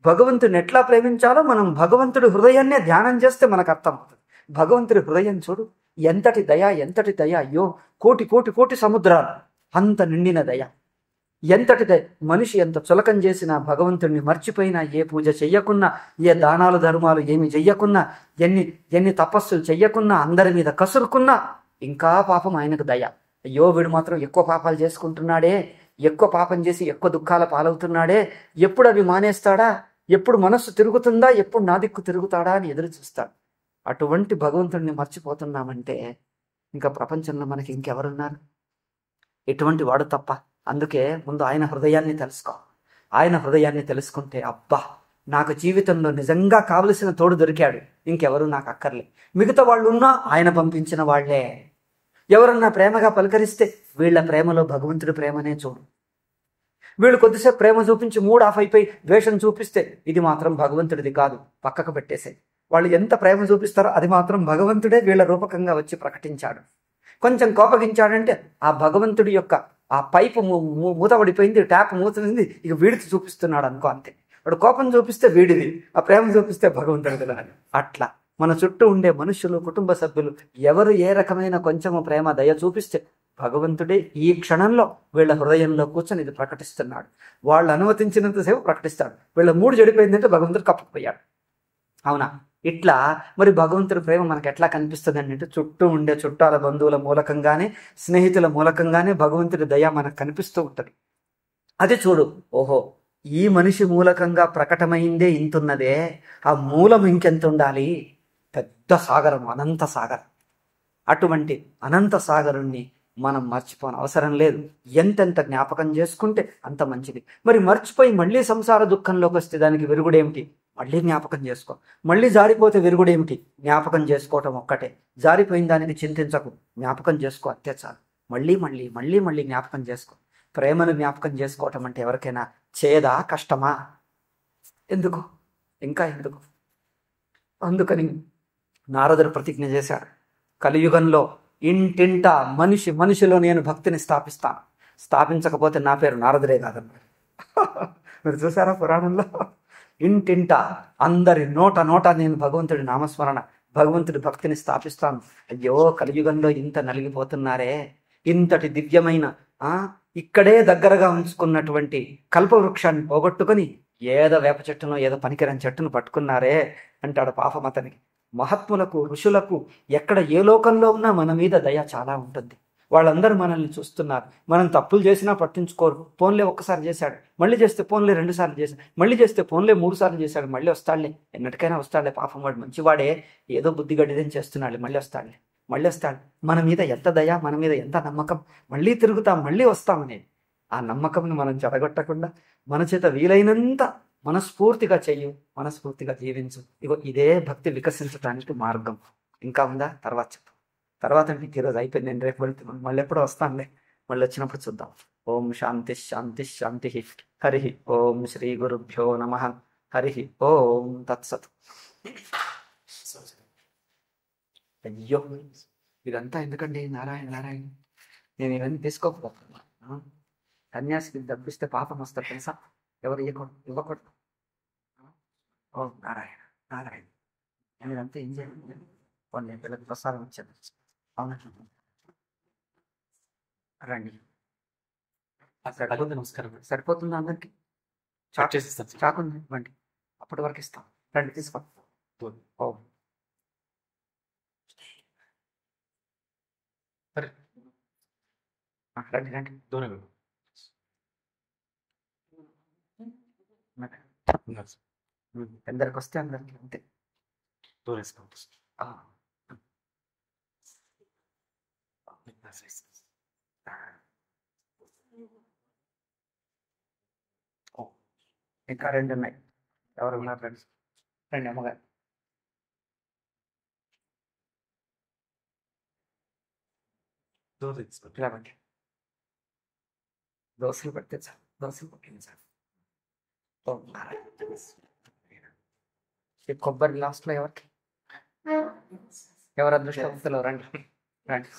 భగవంతుడిని ఎట్లా ప్రేమించాలో మనం భగవంతుడి హృదయాన్నే ధ్యానం చేస్తే మనకు అర్థమవుతుంది. భగవంతుడి హృదయం చూడు, ఎంతటి దయ, ఎంతటి దయ. అయ్యో కోటి కోటి కోటి సముద్రాలు అంత నిండిన దయ. ఎంతటి దయ. మనిషి ఎంత చులకం చేసినా, భగవంతుడిని మర్చిపోయినా, ఏ పూజ చెయ్యకున్నా, ఏ దానాలు ధర్మాలు ఏమి చెయ్యకున్నా, ఎన్ని తపస్సులు చెయ్యకున్నా, అందరి మీద కసురుకున్నా ఇంకా పాపం ఆయనకు దయ. అయ్యో వీడు మాత్రం ఎక్కువ పాపాలు చేసుకుంటున్నాడే, ఎక్కువ పాపం చేసి ఎక్కువ దుఃఖాల పాలవుతున్నాడే, ఎప్పుడు అవి మానేస్తాడా, ఎప్పుడు మనస్సు తిరుగుతుందా, ఎప్పుడు నా దిక్కు తిరుగుతాడా అని ఎదురు చూస్తాడు. అటువంటి భగవంతుడిని మర్చిపోతున్నామంటే ఇంకా ప్రపంచంలో మనకి ఇంకెవరున్నారు? ఎటువంటి వాడు తప్ప. అందుకే ముందు ఆయన హృదయాన్ని తెలుసుకో. ఆయన హృదయాన్ని తెలుసుకుంటే అబ్బా నాకు జీవితంలో నిజంగా కావలసిన తోడు దొరికాడు, ఇంకెవరు నాకు అక్కర్లే. మిగతా వాళ్ళు ఉన్నా ఆయన పంపించిన వాళ్లే. ఎవరన్నా ప్రేమగా పలకరిస్తే వీళ్ళ ప్రేమలో భగవంతుడి ప్రేమనే చూడు. వీళ్ళు కొద్దిసేపు ప్రేమ చూపించి మూడ్ ఆఫ్ అయిపోయి ద్వేషం చూపిస్తే ఇది మాత్రం భగవంతుడిది కాదు, పక్కకు పెట్టేసే. వాళ్ళు ఎంత ప్రేమ చూపిస్తారో అది మాత్రం భగవంతుడే వీళ్ళ రూపకంగా వచ్చి ప్రకటించాడు. కొంచెం కోపగించాడంటే ఆ భగవంతుడి యొక్క ఆ పైపు మూతపడిపోయింది, ట్యాప్ మూతమైంది, ఇక వీడికి చూపిస్తున్నాడు అనుకో, అంతే. వాడు కోపం చూపిస్తే వీడిది, ఆ ప్రేమ చూపిస్తే భగవంతుడిది. అట్లా మన చుట్టూ ఉండే మనుషులు, కుటుంబ సభ్యులు ఎవరు ఏ రకమైన కొంచెము ప్రేమ దయ చూపిస్తే భగవంతుడే ఈ క్షణంలో వీళ్ళ హృదయంలో కూర్చొని ఇది ప్రకటిస్తున్నాడు. వాళ్ళు అనుమతించినంతసేపు ప్రకటిస్తాడు. వీళ్ళ మూడు చెడిపోయిందంటే భగవంతుడు కప్పకపోయాడు. అవునా? ఇట్లా మరి భగవంతుడి ప్రేమ మనకు ఎట్లా కనిపిస్తుంది అంటే, చుట్టూ ఉండే చుట్టాల బంధువుల మూలకంగానే, స్నేహితుల మూలకంగానే భగవంతుడి దయ మనకు కనిపిస్తూ ఉంటుంది. అది చూడు, ఓహో ఈ మనిషి మూలకంగా ప్రకటమైందే ఇంతున్నదే, ఆ మూలం ఇంకెంత ఉండాలి? పెద్ద సాగరం, అనంత సాగరం. అటువంటి అనంత సాగరుణ్ణి మనం మర్చిపోని అవసరం లేదు. ఎంతెంత జ్ఞాపకం చేసుకుంటే అంత మంచిది. మరి మర్చిపోయి మళ్ళీ సంసార దుఃఖంలోకి వస్తే దానికి విరుగుడేమిటి? మళ్ళీ జ్ఞాపకం చేసుకో. మళ్ళీ జారిపోతే విరుగుడేమిటి? జ్ఞాపకం చేసుకోవటం ఒక్కటే. జారిపోయిన దానికి చింతించకు, జ్ఞాపకం చేసుకో, అంతే చాలు. మళ్ళీ మళ్ళీ మళ్ళీ మళ్ళీ జ్ఞాపకం చేసుకో. ప్రేమను జ్ఞాపకం చేసుకోవటం అంటే ఎవరికైనా చేదా, కష్టమా? ఎందుకు? ఇంకా ఎందుకు? అందుకని నారదుడు ప్రతిజ్ఞ చేశాడు, కలియుగంలో ఇంటింట మనిషిలో నేను భక్తిని స్థాపిస్తాను, స్థాపించకపోతే నా పేరు నారదుడే కాదన్నాడు. మీరు చూసారా పురాణంలో? ఇంటింట అందరి నోట నేను భగవంతుడి నామస్మరణ, భగవంతుడి భక్తిని స్థాపిస్తాను. అయ్యో కలియుగంలో ఇంత నలిగిపోతున్నారే, ఇంతటి దివ్యమైన ఇక్కడే దగ్గరగా ఉంచుకున్నటువంటి కల్పవృక్షాన్ని పోగొట్టుకొని ఏదో వేప చెట్టునో ఏదో పనికిరాని చెట్టును పట్టుకున్నారే అంటాడు పాపం అతనికి. మహాత్ములకు, ఋషులకు ఎక్కడ ఏ లోకంలో ఉన్నా మన మీద దయ చాలా ఉంటుంది. వాళ్ళందరూ మనల్ని చూస్తున్నారు. మనం తప్పులు చేసినా పట్టించుకోరు. పోన్లే ఒక్కసారి చేశాడు, మళ్ళీ చేస్తే పోన్లే 2 సార్లు చేశాడు, మళ్ళీ చేస్తే పోన్లే 3 సార్లు చేశాడు, మళ్ళీ వస్తాడులే, ఎన్నటికైనా వస్తాడులే, పాపం వాడు మంచివాడే, ఏదో బుద్ధి గడ్డిదని చేస్తున్నాడు, మళ్ళీ వస్తాడు. మన మీద ఎంత దయ, మన మీద ఎంత నమ్మకం, మళ్ళీ తిరుగుతాం, మళ్ళీ వస్తామనేది. ఆ నమ్మకంను మనం చెడగొట్టకుండా మన చేత వీలైనంత మనస్ఫూర్తిగా చెయ్యు, మనస్ఫూర్తిగా జీవించు. ఇగో ఇదే భక్తి వికసించడానికి మార్గం. ఇంకా ఉందా? తర్వాత చెప్పు. తర్వాత మీకు ఈరోజు అయిపోయింది, నేను రేపు వెళ్తున్నాను, మళ్ళీ ఎప్పుడో వస్తానులే, మళ్ళీ వచ్చినప్పుడు చూద్దాం. ఓం శాంతి శాంతి శాంతి. హరి ఓం శ్రీ గురుభ్యో నమ. హరి ఓం తత్సత్. అయ్యో, ఇదంతా ఎందుకండి? నారాయణ నారాయణ, నేను ఇవన్నీ తీసుకోకపోతున్నా. సన్యాసికి డబ్బిస్తే పాపం వస్తారు తెలుసా? ఎవరు ఇవ్వకూడదు. ఓ నారాయణ నారాయణ, మీరంతా ఏం చేయండి, కొన్ని పిల్లలకు ప్రసాదం ఇచ్చాను. అవునా? రండి. నమస్కారం. సరిపోతుందా అందరికి? చాక్ చేసిస్తాను. చాకుంది ఇవ్వండి, అప్పటి వరకు ఇస్తాం. రండి తీసుకో. ఓ రండి రండి. దూరం ఎందరికి వస్తే అందరికి అంతే. దూరేసుకో. ఇంకా రెండు ఉన్నాయి. ఎవరు ఉన్నారు? రండి రండి అమ్మగారు. ఇలా పెట్టి దోశలు పెడితే సార్, దోశలు పట్టింది సార్. ఈ కొబ్బరి లాస్ట్లో ఎవరికి? ఎవరు అదృష్టవంతులు? రండి రండి.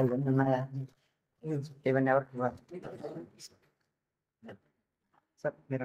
ఇవన్నీ ఉన్నాయా? ఇవన్నీ ఎవరికి? సార్ మీరు